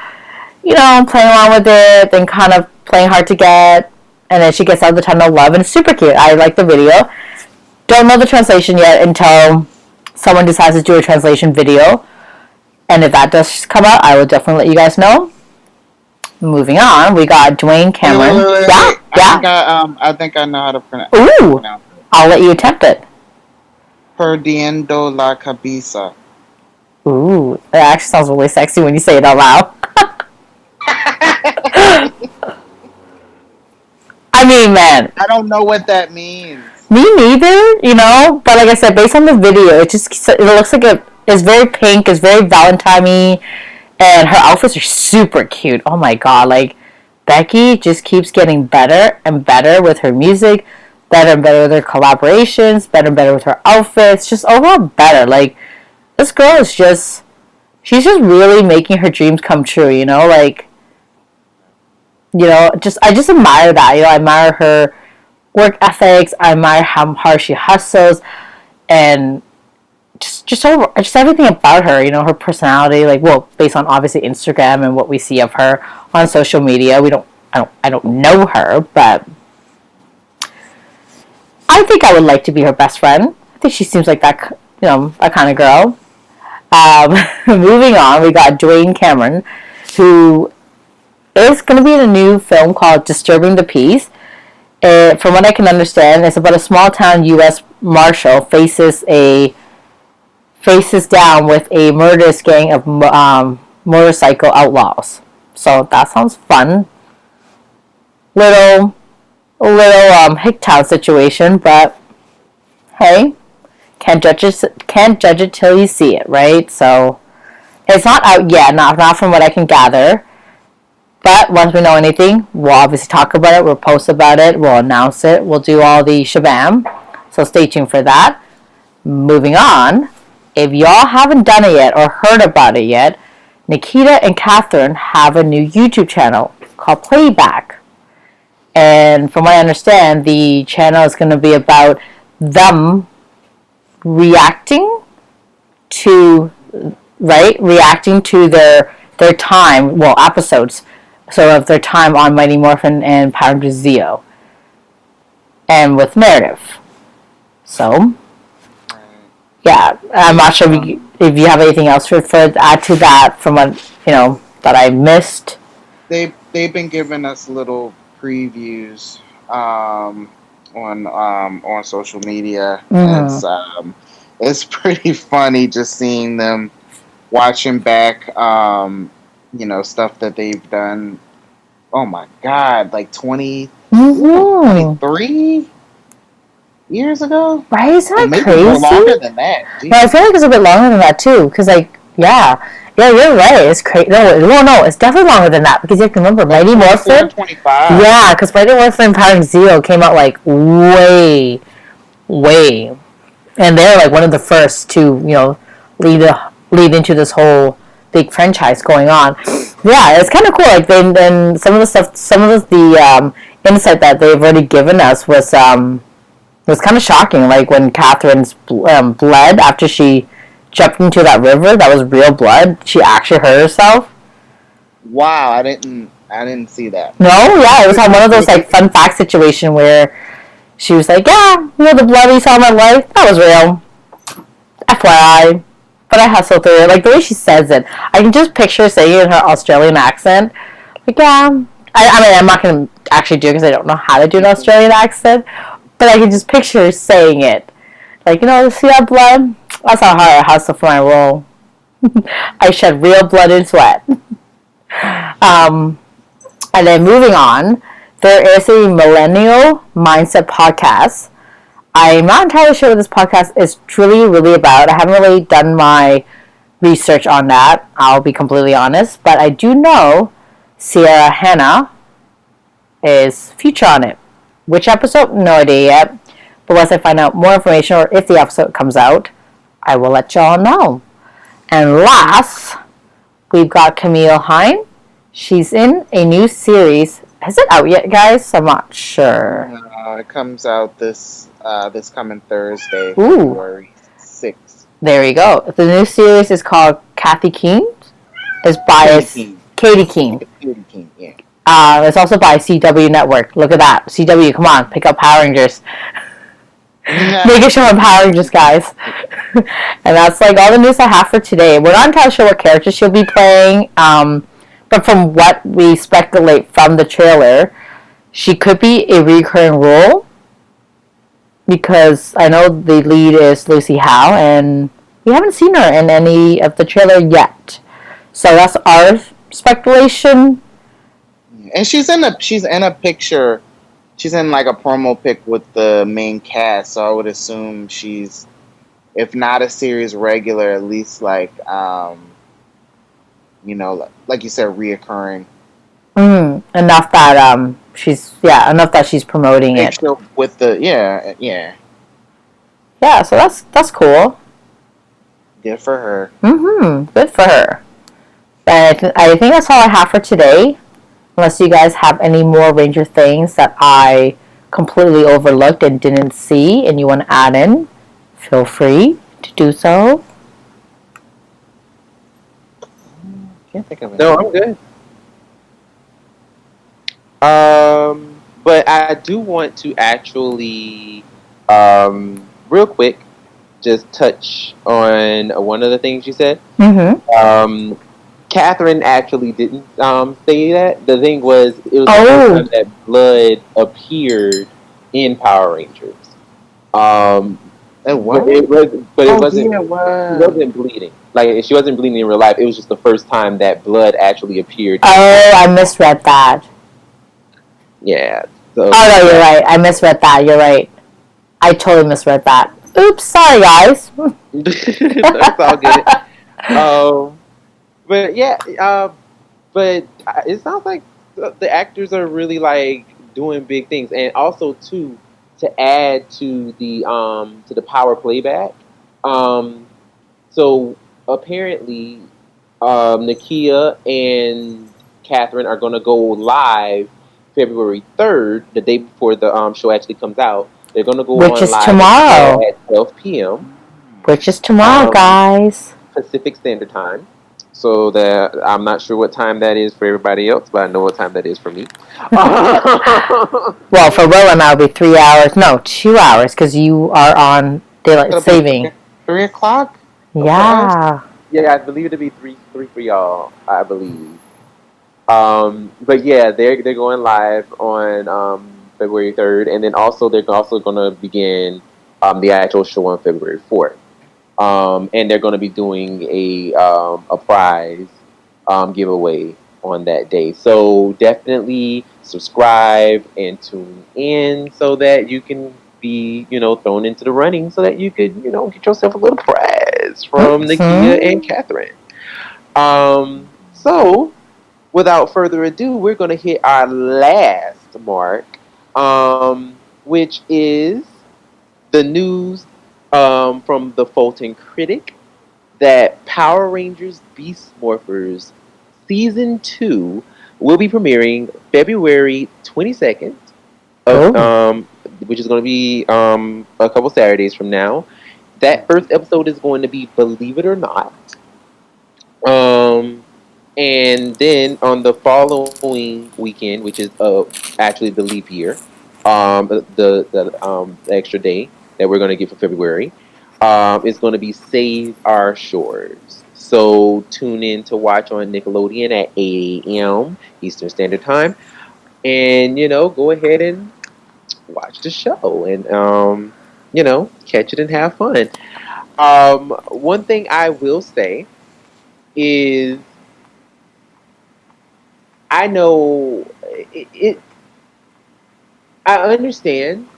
playing along with it and kind of playing hard to get, and then she gets out of the tunnel of love, and it's super cute. I like the video. Don't know the translation yet until someone decides to do a translation video, and if that does come out, I will definitely let you guys know. Moving on, we got Dwayne Cameron. Wait. Yeah. I think I know how to pronounce Ooh, it. I'll let you attempt it. Perdiendo la cabeza. Ooh, it actually sounds really sexy when you say it out loud. I mean, man. I don't know what that means. Me neither, but like I said, based on the video, it looks like it's very pink, it's very Valentine-y, and her outfits are super cute. Oh my god, like, Becky just keeps getting better and better with her music, better and better with her collaborations, better and better with her outfits, just overall better. Like, this girl is she's just really making her dreams come true, like, I just admire that, I admire her work ethics, I admire how hard she hustles, and just everything about her, her personality, like, well, based on obviously Instagram and what we see of her on social media. I don't know her, but I think I would like to be her best friend. I think she seems like that, that kind of girl. Moving on, we got Dwayne Cameron, who is going to be in a new film called Disturbing the Peace. From what I can understand, it's about a small town U.S. marshal faces down with a murderous gang of motorcycle outlaws. So that sounds fun. Little Hicktown situation, but hey, can't judge it till you see it, right? So it's not out yet, not from what I can gather. But once we know anything, we'll obviously talk about it, we'll post about it, we'll announce it, we'll do all the shabam. So stay tuned for that. Moving on, if y'all haven't done it yet or heard about it yet, Nakia and Catherine have a new YouTube channel called Playback. And from what I understand, the channel is going to be about them reacting to their time, well, episodes, so of their time on Mighty Morphin and Power Rangers Zeo, and with narrative. So, yeah, I'm not sure if you have anything else to add to that from what that I missed. They've been giving us little previews on social media. It's pretty funny just seeing them watching back stuff that they've done. Oh my god, like 23 years ago? Right, isn't that maybe crazy? Longer than that. Jeez. No, I feel like it's a bit longer than that too, because yeah, you're right. It's crazy. No, it's definitely longer than that, because you have to remember Mighty Morphin. 25. Yeah, because Mighty Morphin and Power Rangers Zeo came out like way, and they're like one of the first to lead into this whole big franchise going on. Yeah, it's kind of cool. Like then some of the stuff, some of the insight that they've already given us was kind of shocking. Like when Catherine's bled after she jumped into that river, that was real blood. She actually hurt herself. Wow, I didn't see that. No, yeah, it was on one of those like fun fact situation where she was like, "Yeah, the blood we saw in my life, that was real. FYI." But I hustle through it. Like the way she says it, I can just picture her saying it in her Australian accent. Like, yeah, I mean, I'm not gonna actually do it because I don't know how to do an Australian accent, but I can just picture her saying it. Like, see that blood? That's how hard I hustle for my role. I shed real blood and sweat. Um, and then moving on, there is a millennial mindset podcast. I'm not entirely sure what this podcast is truly really about. I haven't really done my research on that. I'll be completely honest, but I do know Ciara Hanna is featured on it. Which episode? No idea yet. But once I find out more information or if the episode comes out, I will let y'all know. And last, we've got Camille Hyde. She's in a new series. Is it out yet, guys? I'm not sure. It comes out this coming Thursday, Ooh. February 6th. There you go. The new series is called Kathy Keene. It's by Katie Keene. Katie Keene, yeah. It's also by CW Network. Look at that. CW, come on. Pick up Power Rangers. Make a show on Power Rangers, guys. And that's like all the news I have for today. We're not entirely sure what character she'll be playing. But from what we speculate from the trailer, she could be a recurring role. Because I know the lead is Lucy Howe, and we haven't seen her in any of the trailer yet. So that's our speculation. And she's in a picture. She's in like a promo pic with the main cast, so I would assume she's, if not a series regular, at least like like you said, reoccurring. Enough that she's promoting it. With the yeah. So that's cool. Good for her. Good for her. But I think that's all I have for today. Unless you guys have any more Ranger things that I completely overlooked and didn't see and you want to add in, feel free to do so. Can't think of it. No, I'm good. But I do want to actually, real quick, just touch on one of the things you said. Catherine actually didn't say that. The thing was, it was the first time that blood appeared in Power Rangers. It was? It wasn't. She wasn't bleeding. Like, she wasn't bleeding in real life. It was just the first time that blood actually appeared. Oh, I misread that. Yeah. So, no, you're right. I misread that. You're right. I totally misread that. Oops, sorry, guys. That's all good. But yeah, but it sounds like the actors are really like doing big things, and also too, to add to the Power Playback. So apparently, Nakia and Catherine are going to go live February 3rd, the day before the show actually comes out. They're going to go Which on is live tomorrow at 12 p.m. Which is tomorrow, guys. Pacific Standard Time. So that I'm not sure what time that is for everybody else, but I know what time that is for me. Well, for Will and I, it'll be 3 hours. No, 2 hours, because you are on daylight saving. 3 o'clock? Yeah. Yeah, I believe it'll be three for y'all. I believe. But yeah, they're going live on February 3rd, and then also they're also going to begin the actual show on February 4th. And they're going to be doing a prize giveaway on that day. So definitely subscribe and tune in so that you can be, thrown into the running so that you could, get yourself a little prize from Nakia and Catherine. So without further ado, we're going to hit our last mark, which is the news from the Fulton Critic that Power Rangers Beast Morphers season 2 will be premiering February 22nd of Oh. which is going to be a couple Saturdays from now. That first episode is going to be Believe It or Not. Um, and then on the following weekend, which is actually the leap year, the extra day that we're going to get for February, is going to be Save Our Shores. So tune in to watch on Nickelodeon at 8 a.m. Eastern Standard Time, and go ahead and watch the show and catch it and have fun. One thing I will say is I know it I understand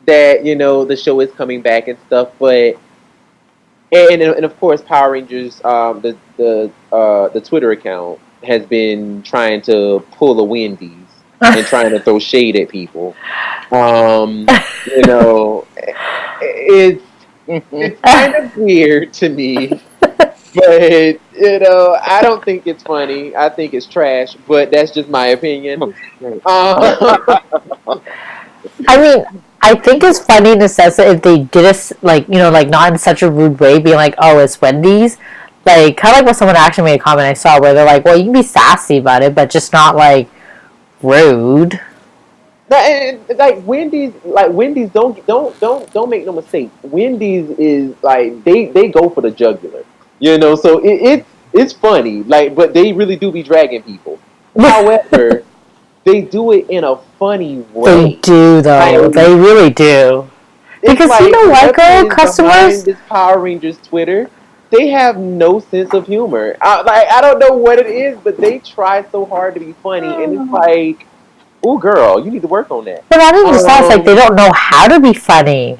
that the show is coming back and stuff, but and of course Power Rangers the Twitter account has been trying to pull a Wendy's and trying to throw shade at people. You know, it's it's kind of weird to me, but I don't think it's funny. I think it's trash, but that's just my opinion. I mean, I think it's funny in the sense that if they did it, like, like not in such a rude way, being like, oh, it's Wendy's. Like, kind of like when someone actually made a comment I saw where they're like, well, you can be sassy about it, but just not, like, rude. Like Wendy's, don't make no mistake. Wendy's is like they go for the jugular, So it's funny, like, but they really do be dragging people. However, they do it in a funny They way. do, though. Like, They really do. it's Because you like know what, girl? whoever is Customers. behind this Power Rangers Twitter, they have no sense of humor. I don't know what it is, but they try so hard to be funny, and it's like, oh, girl, you need to work on that. But not even just that, it's like they don't know how to be funny.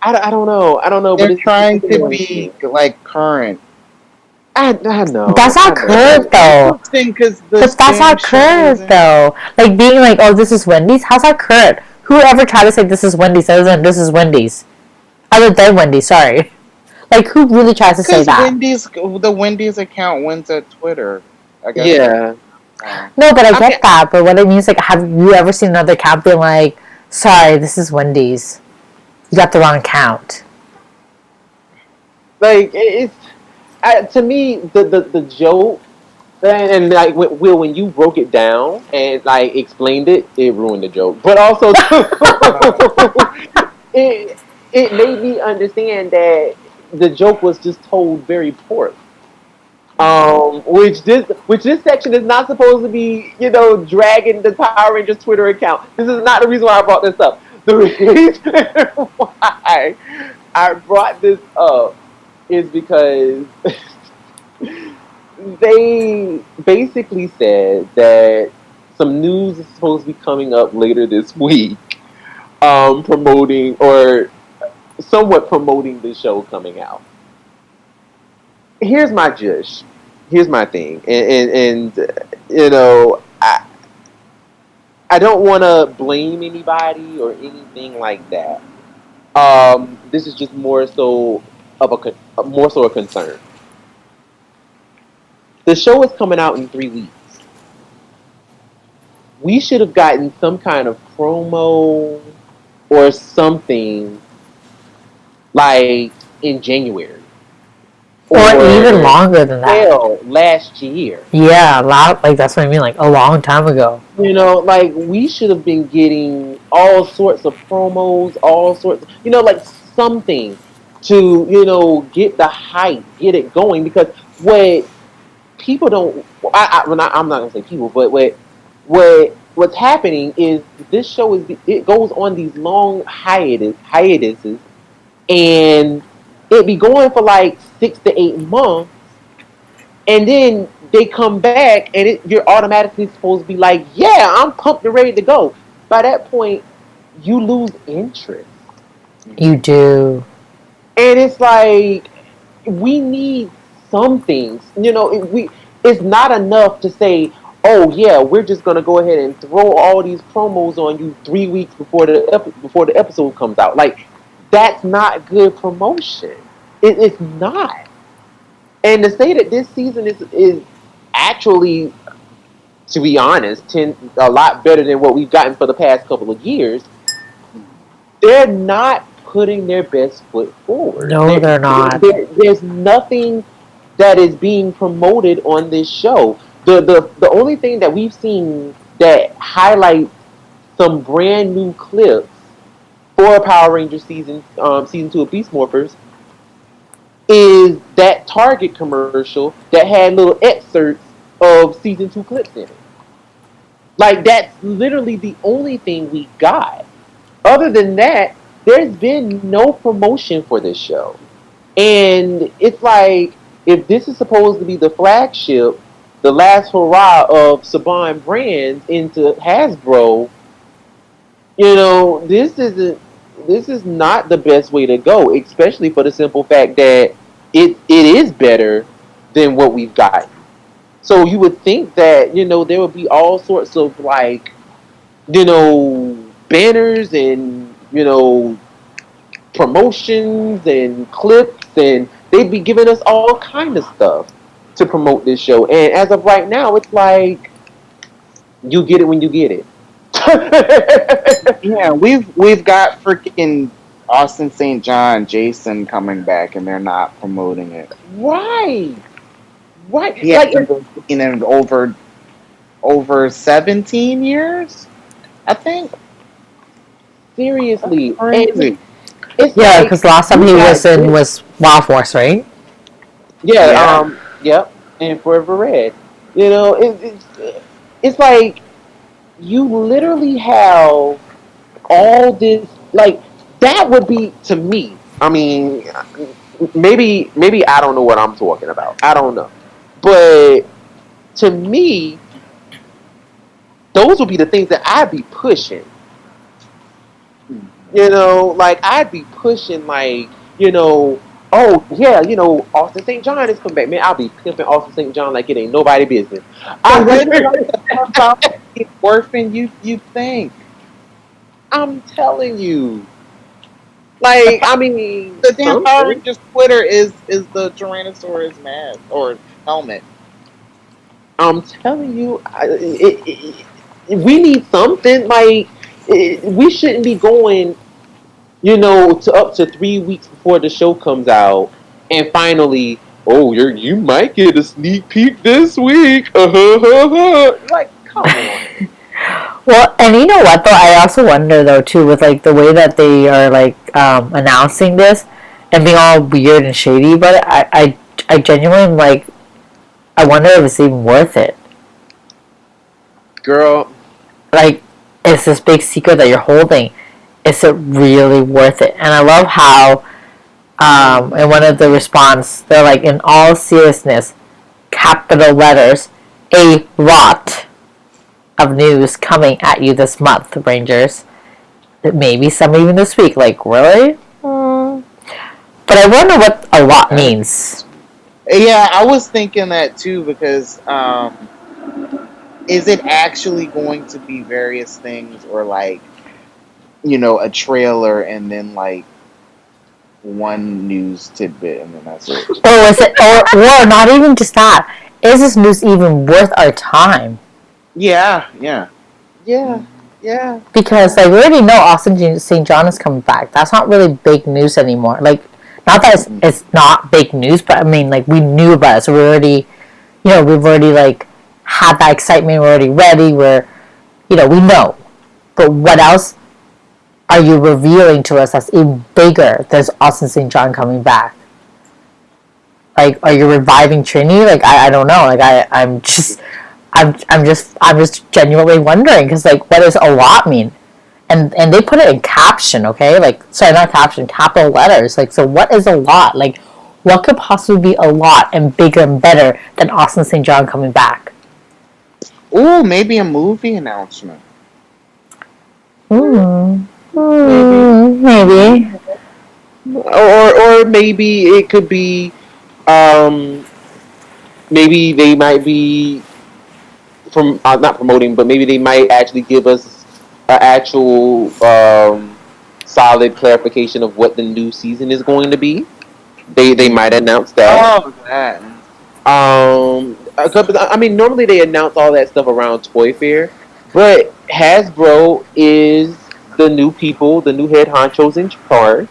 I don't know. I don't know, but They're it's trying to annoying be me. like current. I know. That's not I know. current, though. Because But that's not current, though. Like, being like, oh, this is Wendy's? How's that current? Whoever tried to say this is Wendy's other than this is Wendy's? Other than Wendy's, sorry. Like, who really tries to say that? The Wendy's account wins at Twitter. I guess. Yeah. No, but I get that. But what I mean is, like, have you ever seen another account being like, sorry, this is Wendy's. You got the wrong account. Like, it's to me the joke, and like Will, when you broke it down and like explained it, it ruined the joke. But also, it made me understand that the joke was just told very poorly. Which this section is not supposed to be, dragging the Power Rangers Twitter account. This is not the reason why I brought this up. The reason why I brought this up is because they basically said that some news is supposed to be coming up later this week, promoting or somewhat promoting the show coming out. Here's my jush. Here's my thing, and I don't want to blame anybody or anything like that. This is just more so a concern. The show is coming out in 3 weeks. We should have gotten some kind of promo or something like in January. Or even longer than that. Hell, last year. Yeah, like that's what I mean, like a long time ago. Like we should have been getting all sorts of promos, all sorts, like something to, get the hype, get it going. Because what people don't, I'm not gonna say people, but what's happening is this show it goes on these long hiatuses, and it be going for like 6 to 8 months, and then they come back, and you're automatically supposed to be like, yeah, I'm pumped and ready to go. By that point, you lose interest. You do. And it's like, we need something. It's not enough to say, oh yeah, we're just gonna go ahead and throw all these promos on you 3 weeks before the episode comes out. Like, that's not good promotion. It's not. And to say that this season is actually, to be honest, a lot better than what we've gotten for the past couple of years. They're not putting their best foot forward. No, they're not. There's nothing that is being promoted on this show. The only thing that we've seen that highlights some brand new clips for Power Rangers season 2 of Beast Morphers is that Target commercial that had little excerpts of season 2 clips in it. Like, that's literally the only thing we got. Other than that, there's been no promotion for this show. And it's like, if this is supposed to be the flagship, the last hurrah of Saban Brands into Hasbro, this is not the best way to go, especially for the simple fact that it is better than what we've gotten. So you would think that, there would be all sorts of, like, banners and, promotions and clips, and they'd be giving us all kind of stuff to promote this show. And as of right now, it's like, you get it when you get it. Yeah, we've got freaking Austin St. John, Jason coming back, and they're not promoting it. Right. He hasn't been seen in over 17 years, I think. Seriously. Crazy. Yeah, because last time he was in was Wild Force, right? Yeah. Yep. And Forever Red. It's like, you literally have all this, like, that would be, to me, I mean, maybe I don't know what I'm talking about. I don't know. But to me, those would be the things that I'd be pushing. Like, I'd be pushing, like, oh, yeah, Austin St. John is coming back. Man, I'll be pimping Austin St. John like it ain't nobody business. Orphan, you think? I'm telling you. Like, I mean, the damn Power Rangers Twitter is the Tyrannosaurus mask or helmet. I'm telling you, we need something. Like, we shouldn't be going, to up to 3 weeks before the show comes out, and finally, oh, you might get a sneak peek this week. Like, come on. Well, and you know what though? I also wonder though too, with like the way that they are like announcing this and being all weird and shady about it. I genuinely am like, I wonder if it's even worth it. Girl, like, it's this big secret that you're holding. Is it really worth it? And I love how in one of the response they're like, in all seriousness, capital letters, a lot of news coming at you this month, Rangers. Maybe some even this week. Like, really? But I wonder what a lot means. Yeah, I was thinking that too, because is it actually going to be various things, or like, a trailer and then like one news tidbit and then that's it? Or is it, or not even just that? Is this news even worth our time? Yeah. Because like, we already know Austin St. John is coming back. That's not really big news anymore. Like, not that it's not big news, but I mean, like, we knew about it, so we already, we've already like had that excitement. We're already ready. We know. But what else are you revealing to us that's even bigger than Austin St. John coming back? Like, are you reviving Trini? Like, I don't know. Like, I'm just genuinely wondering, because like, what does a lot mean? And they put it in caption, okay? Like, sorry, not caption, capital letters. Like, so what is a lot? Like, what could possibly be a lot and bigger and better than Austin St. John coming back? Ooh, maybe a movie announcement. Maybe. Or maybe it could be, maybe they might be from not promoting, but maybe they might actually give us an actual solid clarification of what the new season is going to be. They might announce that. Oh, that. I mean, normally they announce all that stuff around Toy Fair, but Hasbro is the new people, the new head honchos in charge.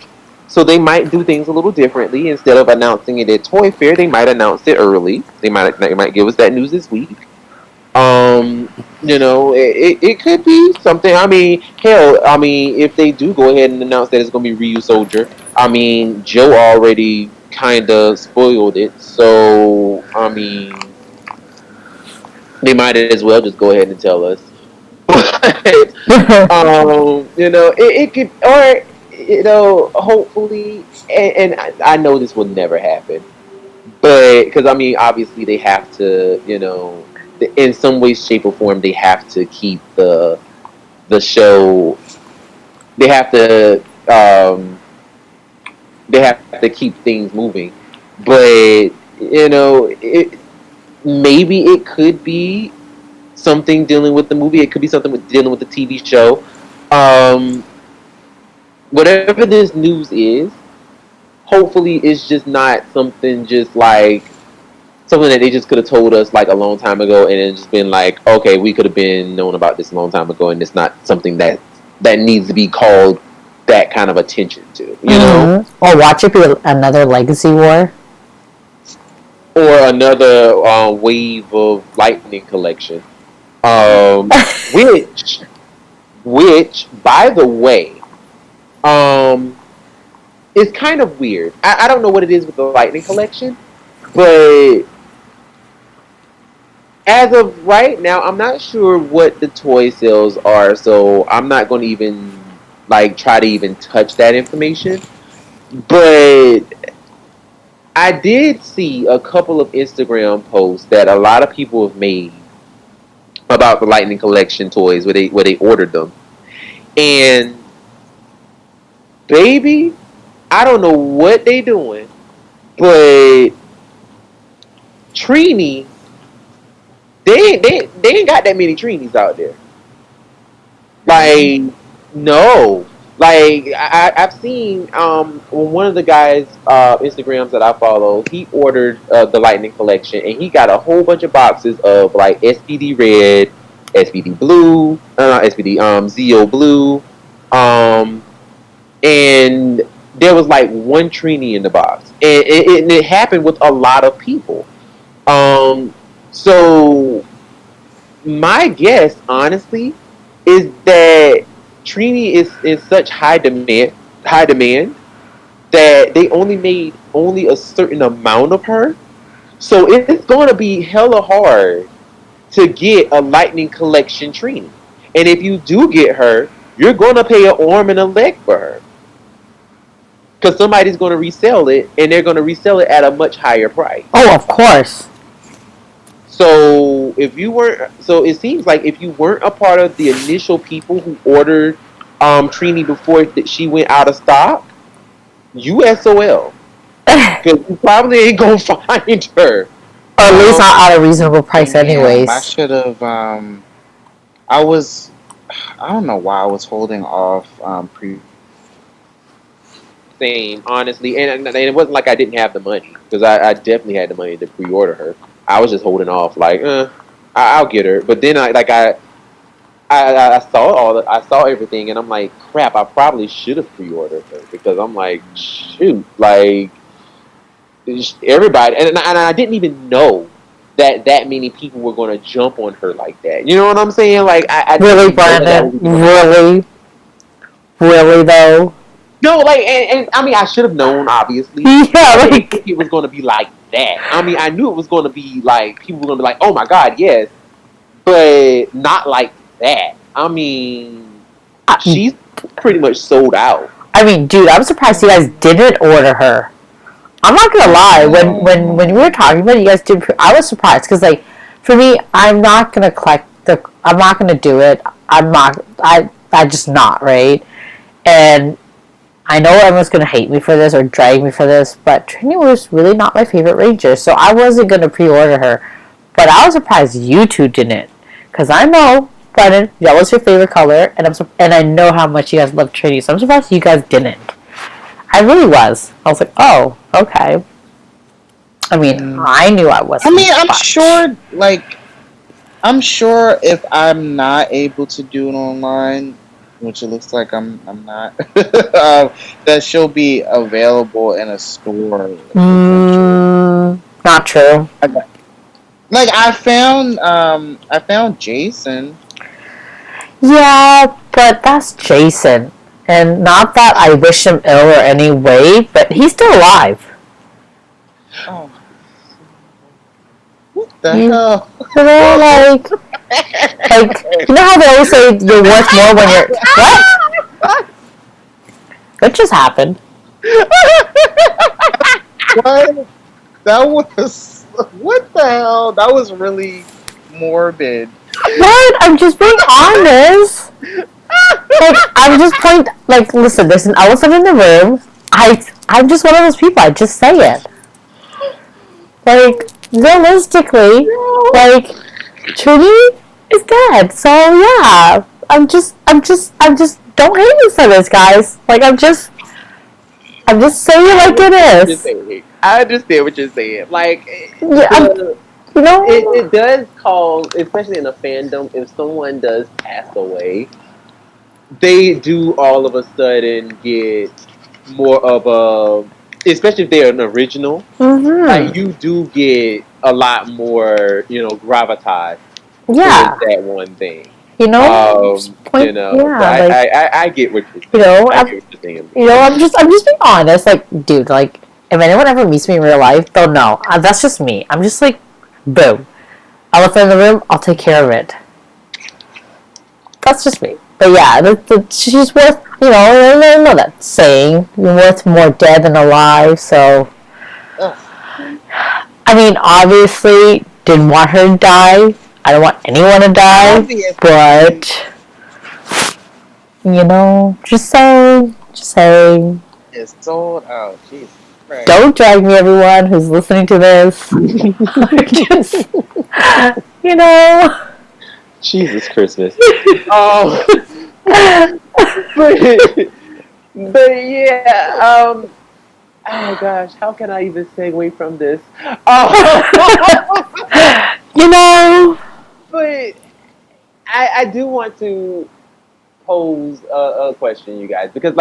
So they might do things a little differently. Instead of announcing it at Toy Fair, they might announce it early. They might give us that news this week. It could be something. I mean, hell, I mean, if they do go ahead and announce that it's going to be Ryu Soldier, I mean, Joe already kind of spoiled it. So, I mean, they might as well just go ahead and tell us. But, it could, or, hopefully, and I know this will never happen, but, because, I mean, obviously they have to, in some way, shape, or form, they have to keep the show. They have to, keep things moving. But, maybe it could be something dealing with the movie. It could be something dealing with the TV show. Whatever this news is, hopefully it's just not something just like something that they just could have told us like a long time ago, and then just been like, okay, we could have been known about this a long time ago, and it's not something that needs to be called that kind of attention to, Or watch it be another legacy war. Or another wave of lightning collection. Um, which, by the way, is kind of weird. I don't know what it is with the lightning collection, but as of right now, I'm not sure what the toy sales are, so I'm not going to even like try to even touch that information. But I did see a couple of Instagram posts that a lot of people have made about the Lightning Collection toys where they ordered them. And baby, I don't know what they doing, but Trini, they ain't got that many Trinis out there. Like, no. Like, I've seen on one of the guys' Instagrams that I follow, he ordered the Lightning Collection, and he got a whole bunch of boxes of like SPD Red, SPD Blue, SPD Zeo Blue, um, and there was like one Trini in the box, and it happened with a lot of people. Um, so my guess, honestly, is that Trini is in such high demand that they only made only a certain amount of her. So it's going to be hella hard to get a Lightning Collection Trini. And if you do get her, you're going to pay an arm and a leg for her. Because somebody's going to resell it, and they're going to resell it at a much higher price. Oh, of course. So it seems like if you weren't a part of the initial people who ordered Trini before she went out of stock, you SOL, because you probably ain't gonna find her. Or at least not at a reasonable price, anyways. I should have. I was. I don't know why I was holding off. Same, honestly, and it wasn't like I didn't have the money, because I definitely had the money to pre-order her. I was just holding off, like, I'll get her. But then I saw everything, and I'm like, crap, I probably should have pre-ordered her, because I'm like, shoot, like everybody, and I didn't even know that many people were going to jump on her like that. You know what I'm saying? Like, I really, Brandon? Really though? No, like, and I mean, I should have known, obviously. Yeah, I didn't think it was going to be like that. I mean, I knew it was going to be like, people were going to be like, oh my god, yes, but not like that. I mean, she's pretty much sold out. I mean, dude, I'm surprised you guys didn't order her. I'm not gonna lie. When we were talking about it, you guys did. I was surprised because, like, for me, I'm not gonna collect the. I'm not gonna do it. I'm not. I just not, right. And I know everyone's gonna hate me for this or drag me for this, but Trini was really not my favorite Ranger, so I wasn't gonna pre-order her. But I was surprised you two didn't, because I know, Brennan, that was your favorite color, and I know how much you guys love Trini, so I'm surprised you guys didn't. I really was. I was like, oh, okay. I mean, I knew I wasn't. I mean, I'm but- sure, I'm sure if I'm not able to do it online, which it looks like I'm not, that she'll be available in a store eventually. Not true. Like I found Jason. Yeah, but that's Jason. And not that I wish him ill or any way, but he's still alive. Oh, what the You- hell? You know, like, you know how they always say you're worth more when you're. What? What just happened? What? That was what the hell? That was really morbid. What? I'm just being honest. Like, I'm just listen, there's an elephant in the room. I'm just one of those people. I just say it. Like, realistically, like, Trudy is dead. So yeah, I'm just. Don't hate me for this, guys. Like, I'm just saying it like it is. I understand what you're saying. Like, Yeah, you know. it does cause, especially in a fandom, if someone does pass away, they do all of a sudden get more of a, especially if they're an original, like you do get a lot more, gravitas Yeah, towards that one thing. you know. I get what you're saying. You know, I get what you're saying. I'm just being honest. Like, dude, like, if anyone ever meets me in real life, they'll know. That's just me. I'm just like, boom, elephant in the room. I'll take care of it. That's just me. But yeah, she's worth. I know that saying. You're worth more dead than alive. So, I mean, obviously, didn't want her to die. I don't want anyone to die. Obviously. But just saying. It's sold out. Jesus Christ. Don't drag me, everyone who's listening to this. Just, Jesus Christmas. But yeah, oh gosh, how can I even segue from this? But I do want to pose a question, you guys, because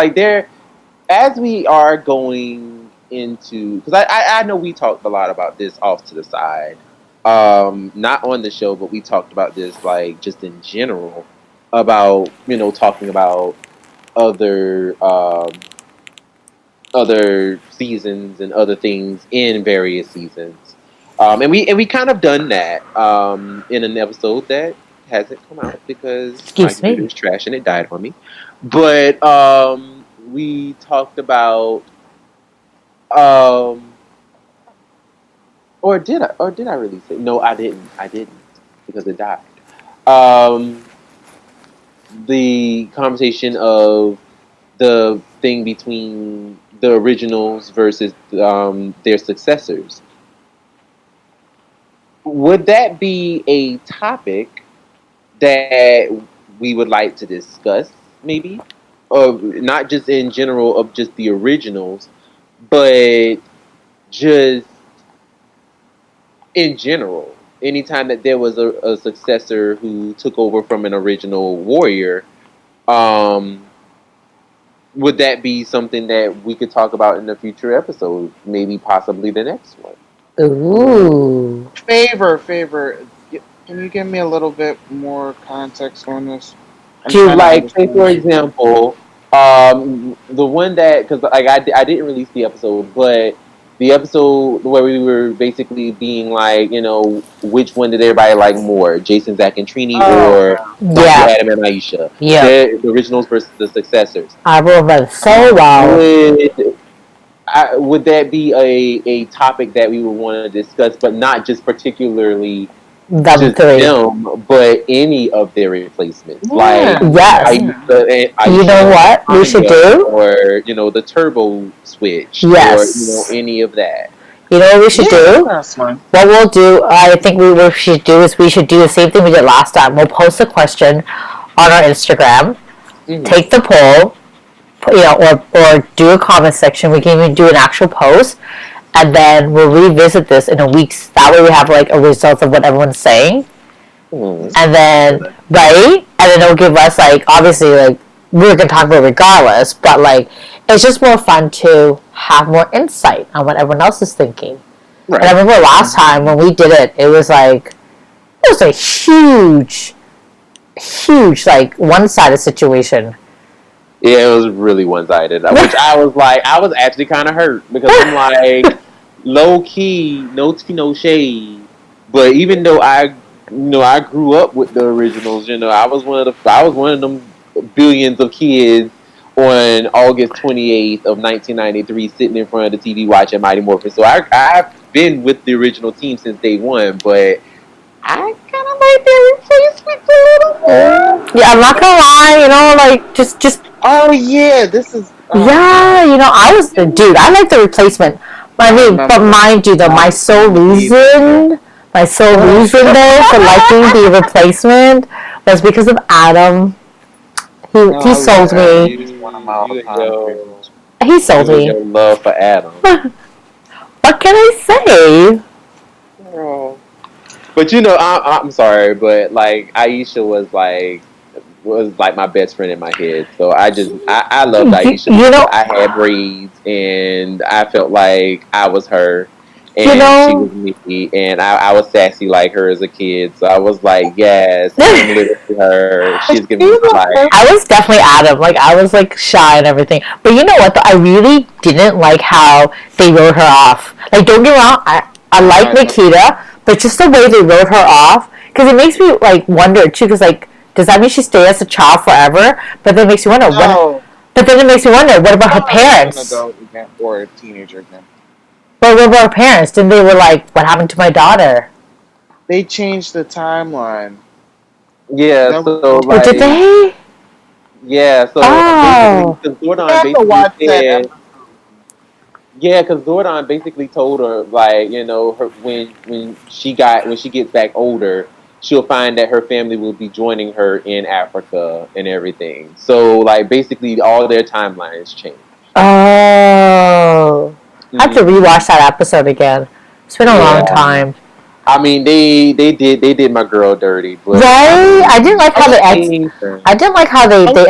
as we are going into, because I know we talked a lot about this off to the side, not on the show, but we talked about this just in general about talking about other seasons and other things in various seasons, and we kind of done that in an episode that hasn't come out because my computer was trash and it died on me, but we talked about or did I release it? No, I didn't because it died. The conversation of the thing between the originals versus their successors. Would that be a topic that we would like to discuss, maybe? Not just in general of just the originals, but just in general. Anytime that there was a successor who took over from an original warrior, would that be something that we could talk about in a future episode? Maybe possibly the next one. Ooh. Favor. Can you give me a little bit more context on this? Say for example, the one that, because I didn't release the episode, but the episode where we were basically being which one did everybody like more, Jason, Zach, and Trini, or Adam and Aisha? Yeah, the originals versus the successors. I remember so well. Would that be a topic that we would want to discuss, but not just particularly them, but any of their replacements? Yes. You know what we should do? Or, the turbo switch. Yes. Or, any of that. You know what we should do? What we'll do, I think what we should do is we should do the same thing we did last time. We'll post a question on our Instagram, take the poll, or do a comment section. We can even do an actual post, and then we'll revisit this in a week. That way we have like a result of what everyone's saying. And then, right? And then it'll give us, like, obviously, like, we're going to talk about it regardless, but, like, it's just more fun to have more insight on what everyone else is thinking. Right. And I remember last time when we did it, it was a huge, like, one-sided situation. Yeah, it was really one-sided, which I was actually kind of hurt, because I'm like, low-key, no tea, no shade, but even though I grew up with the originals. I was one of them billions of kids on August 28th of 1993, sitting in front of the TV watching Mighty Morphin. So I've been with the original team since day one, but I kind of like their replacements a little more. Yeah, I'm not gonna lie. Like just. Oh yeah, this is. Yeah, I was the dude. I like the replacement. But mind you, though, my sole reason though for liking the replacement was because of Adam. He sold me. He sold me. Your love for Adam. What can I say? Girl. But I'm sorry, but like Aisha was like my best friend in my head. So I loved Aisha. I had braids and I felt like I was her. And she was me, and I was sassy like her as a kid. So I was like, yes, I'm literally her. She's giving me life. I was definitely Adam. Like, I was like shy and everything. But you know what? Though? I really didn't like how they wrote her off. Like, don't get me wrong, I like Nikita, but just the way they wrote her off, because it makes me like wonder too. Because like, does that mean she stay as a child forever? But then it makes me wonder. But then it makes me wonder, what about her parents? An adult again or a teenager again. But what about her parents? Then they were like, what happened to my daughter? They changed the timeline. Yeah, so like... Did they? Yeah, so... because Zordon basically told her, like, her, when she gets back older, she'll find that her family will be joining her in Africa and everything. So, like, basically all their timelines changed. Oh... I have to rewatch that episode again. It's been a long time. I mean, they did my girl dirty, but right? I didn't like how they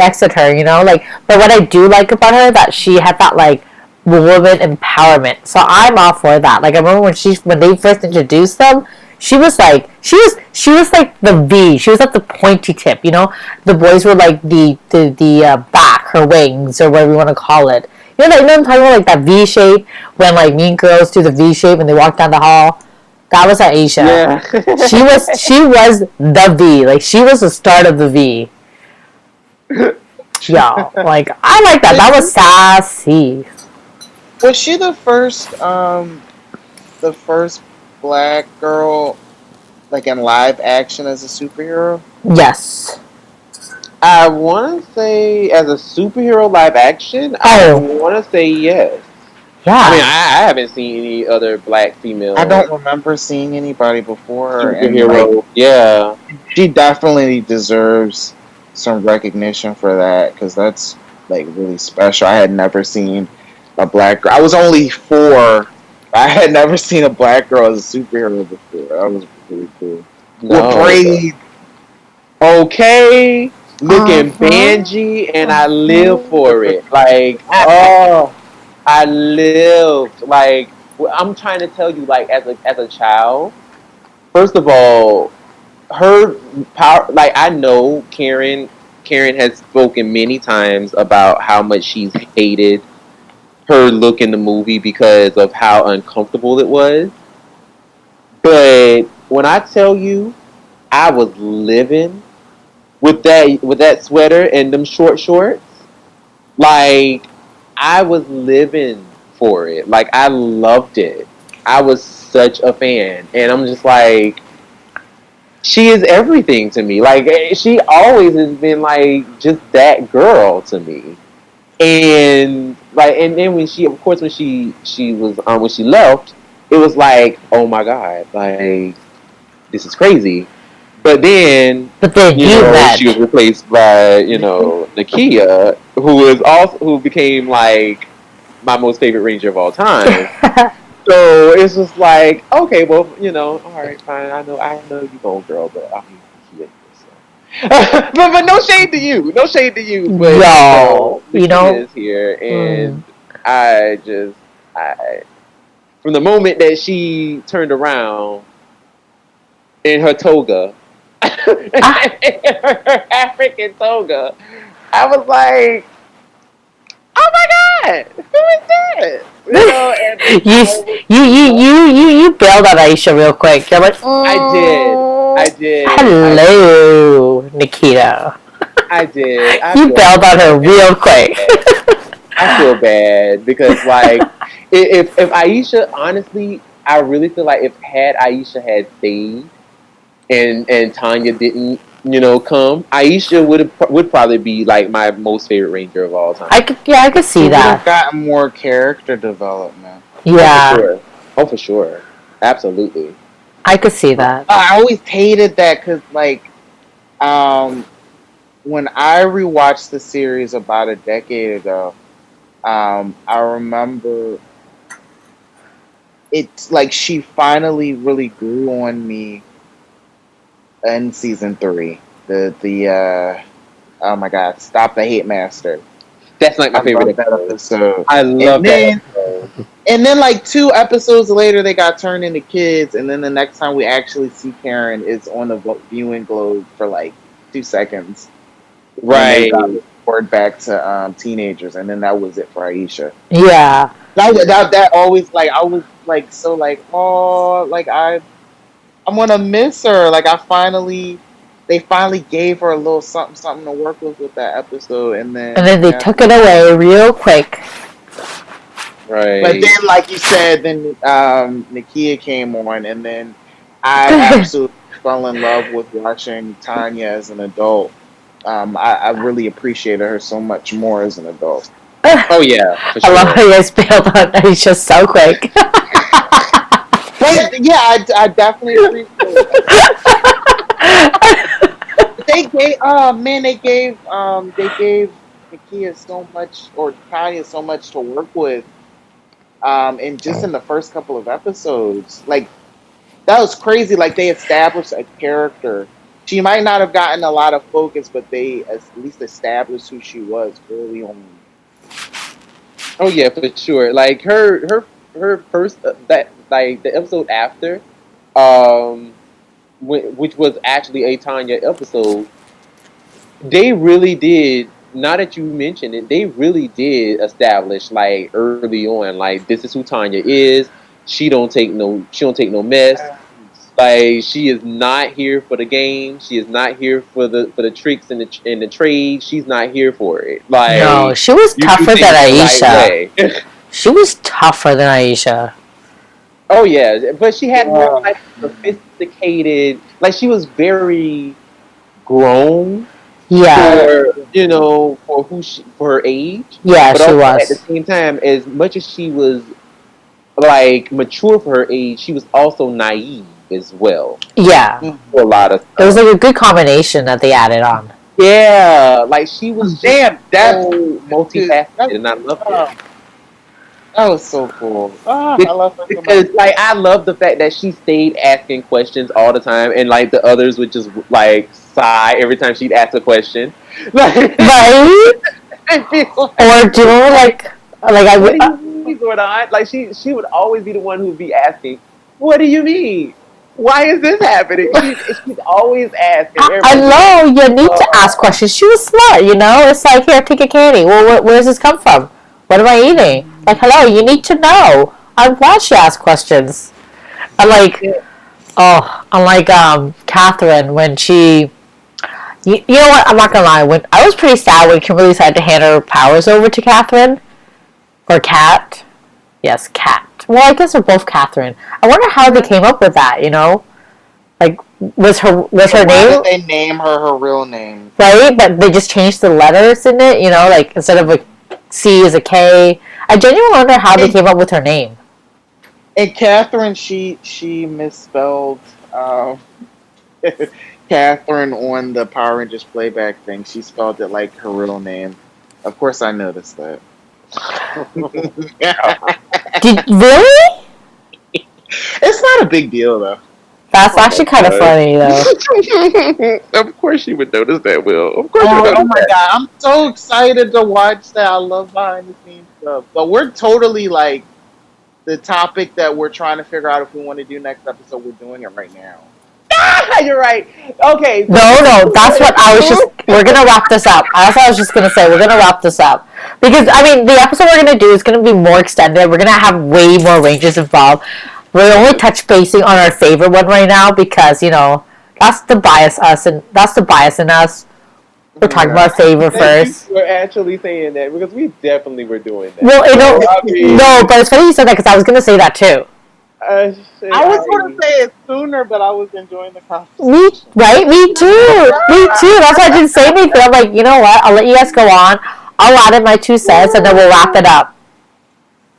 exit her. Like, but what I do like about her that she had that like woman empowerment. So I'm all for that. Like, I remember when they first introduced them, she was like the V. She was at the pointy tip. The boys were like the back, her wings, or whatever you want to call it. You know what I'm talking about, like that V shape, when like mean girls do the V shape and they walk down the hall? That was Aisha. Yeah. she was the V. Like, she was the start of the V. Yeah, like, I like that. That was sassy. Was she the first black girl, like, in live action as a superhero? Yes. I want to say, as a superhero live action, I want to say yes. Yeah. I mean, I haven't seen any other black female. I don't remember seeing anybody before. Superhero, like, yeah. She definitely deserves some recognition for that, because that's, like, really special. I had never seen a black girl. I was only 4. I had never seen a black girl as a superhero before. That was really cool. No. With braids. Okay. Looking Benji, and I live for it. Like, I live. Like, I'm trying to tell you, like, as a child, first of all, her power, like, I know Karen has spoken many times about how much she's hated her look in the movie because of how uncomfortable it was. But when I tell you, I was living with that sweater and them short shorts, like, I was living for it. Like, I loved it. I was such a fan, and I'm just like, she is everything to me. Like, she always has been like just that girl to me. And like, and then when she left, it was like, oh my god, like, this is crazy. But then she was replaced by, Nakia, who became like my most favorite Ranger of all time. So it's just like, okay, well, all right, fine. I know you old girl, but I mean, she ain't this, so. but no shade to you, no shade to you, but Yo, Nakia is here, and mm, I just, I from the moment that she turned around in her toga, ah, her African toga, I was like, oh my god, who is that? And you, you bailed on Aisha real quick. You're like, I did. I did. hello, Nikita. I did. You bailed on her real quick. I feel bad because like if Aisha honestly, I really feel like if had Aisha had stayed and Tanya didn't, come, Aisha would probably be like my most favorite Ranger of all time. I could She see would have that. gotten more character development. Oh for Yeah, sure. Oh for sure. Absolutely. I could see that. I always hated that because, like, um, when I rewatched the series about a decade ago, I remember it's like she finally really grew on me in season 3. The oh my god, Stop the Hate Master. That's like my I favorite love that episode. episode. I And love that then episode. and then like 2 episodes later they got turned into kids, and then the next time we actually see Karen is on the viewing globe for like 2 seconds. And then they Right. got restored back to teenagers, and then that was it for Aisha. Yeah, That always, like, I was like so like, oh, like I'm gonna miss her. Like they finally gave her a little something to work with that episode, and and then then they took it away real quick. Right. but then, like you said, then Nakia came on, and then I absolutely fell in love with watching Tanya as an adult. I really appreciated her so much more as an adult. Oh yeah, for I love sure. how you guys bailed on Aisha so quick. But yeah, I definitely appreciate it. They gave Nakia so much, or Tanya so much to work with. And just in the first couple of episodes, like, that was crazy. Like, they established a character. She might not have gotten a lot of focus, but they at least established who she was early on. Oh yeah, for sure. Like her first that like the episode after, um, which was actually a Tanya episode. They really did. Now that you mentioned it, they really did establish like early on, like this is who Tanya is. She don't take no mess. Like she is not here for the game. She is not here for the tricks and the trade. She's not here for it. No, Like she was you do tougher than things the right Aisha. way. She was tougher than Aisha. Oh yeah, but she had more Yeah. like sophisticated. Like she was very grown Yeah, for for her age, yeah, but she also at the was. same time, as much as she was like mature for her age, she was also naive as well Yeah, for a lot of it was stuff. like a good combination that they added on. Yeah, like she was just Damn, that's so multifaceted, and I loved it. that was so cool. I love her so much. Because like I love the fact that she stayed asking questions all the time, and like the others would just like sigh every time she'd ask a question. Like, Right? I feel Or do I what do you mean, Zordon? Like she would always be the one who'd be asking, "What do you mean? Why is this happening?" She's always asking. I Everybody's like, know you need to ask questions. She was smart, you know. It's like, here, take a candy. Well, where does this come from? What am I eating? Like, hello, you need to know. I'm glad she asked questions. I like, unlike Catherine when she, you know what? I'm not gonna lie. When I was pretty sad when Kimberly decided to hand her powers over to Catherine or Cat. Yes, Cat. Well, I guess they're both Catherine. I wonder how they came up with that. You know, like was her Why name did they name her real name? right? But they just changed the letters in it. You know, like instead of a C is a K. I genuinely wonder how they came up with her name. And Catherine, she misspelled Catherine on the Power Rangers Playback thing. She spelled it like her real name. Of course, I noticed that. Did really? It's not a big deal though. That's actually kind of funny, though. Of course you would notice that, Will. Of course you would Oh notice my that. god, I'm so excited to watch that. I love behind the scenes stuff. But we're totally like the topic that we're trying to figure out if we want to do next episode. We're doing it right now. You're right. Okay. No, that's what I was just. We're gonna wrap this up. That's what I was just gonna say. We're gonna wrap this up because I mean, the episode we're gonna do is gonna be more extended. We're gonna have way more Rangers involved. We're only touch basing on our favorite one right now because that's the bias us and that's the bias in us. We're talking about our favorite first. We're actually saying that because we definitely were doing that. Well, no, but it's funny you said that because I was gonna say that too. I was going to say it sooner, but I was enjoying the conversation. Me too. Me too. That's why I didn't say anything. I'm like, you know what? I'll let you guys go on. I'll add in my 2 cents, and then we'll wrap it up.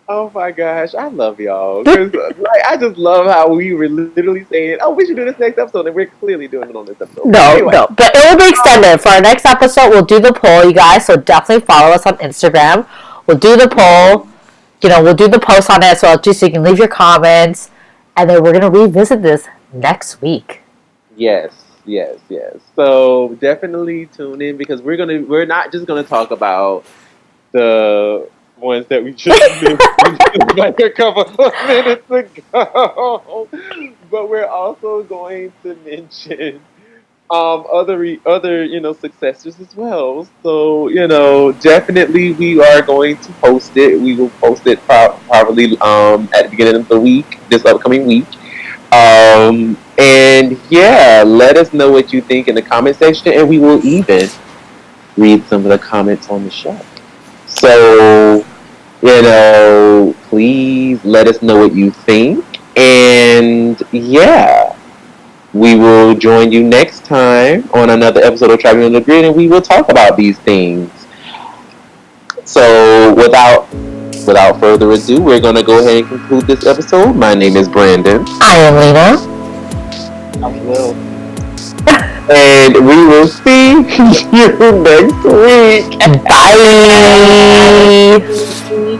Oh my gosh, I love y'all. I just love how we were literally saying, "Oh, we should do this next episode," and we're clearly doing it on this episode. No, but it will be extended. For our next episode, we'll do the poll, you guys. So definitely follow us on Instagram. We'll do the poll. We'll do the post on it as well too, so you can leave your comments, and then we're gonna revisit this next week. Yes. So definitely tune in because we're not just gonna talk about the ones that we just missed like a couple of minutes ago, but we're also going to mention other successors as well. So definitely we are going to post it. We will post it probably at the beginning of the week, this upcoming week. And yeah, let us know what you think in the comment section, and we will even read some of the comments on the show. So please let us know what you think, and yeah. We will join you next time on another episode of Tribunal the Grid, and we will talk about these things. So, without further ado, we're going to go ahead and conclude this episode. My name is Brandon. I am Lena. I'm Will. And we will see you next week. Bye.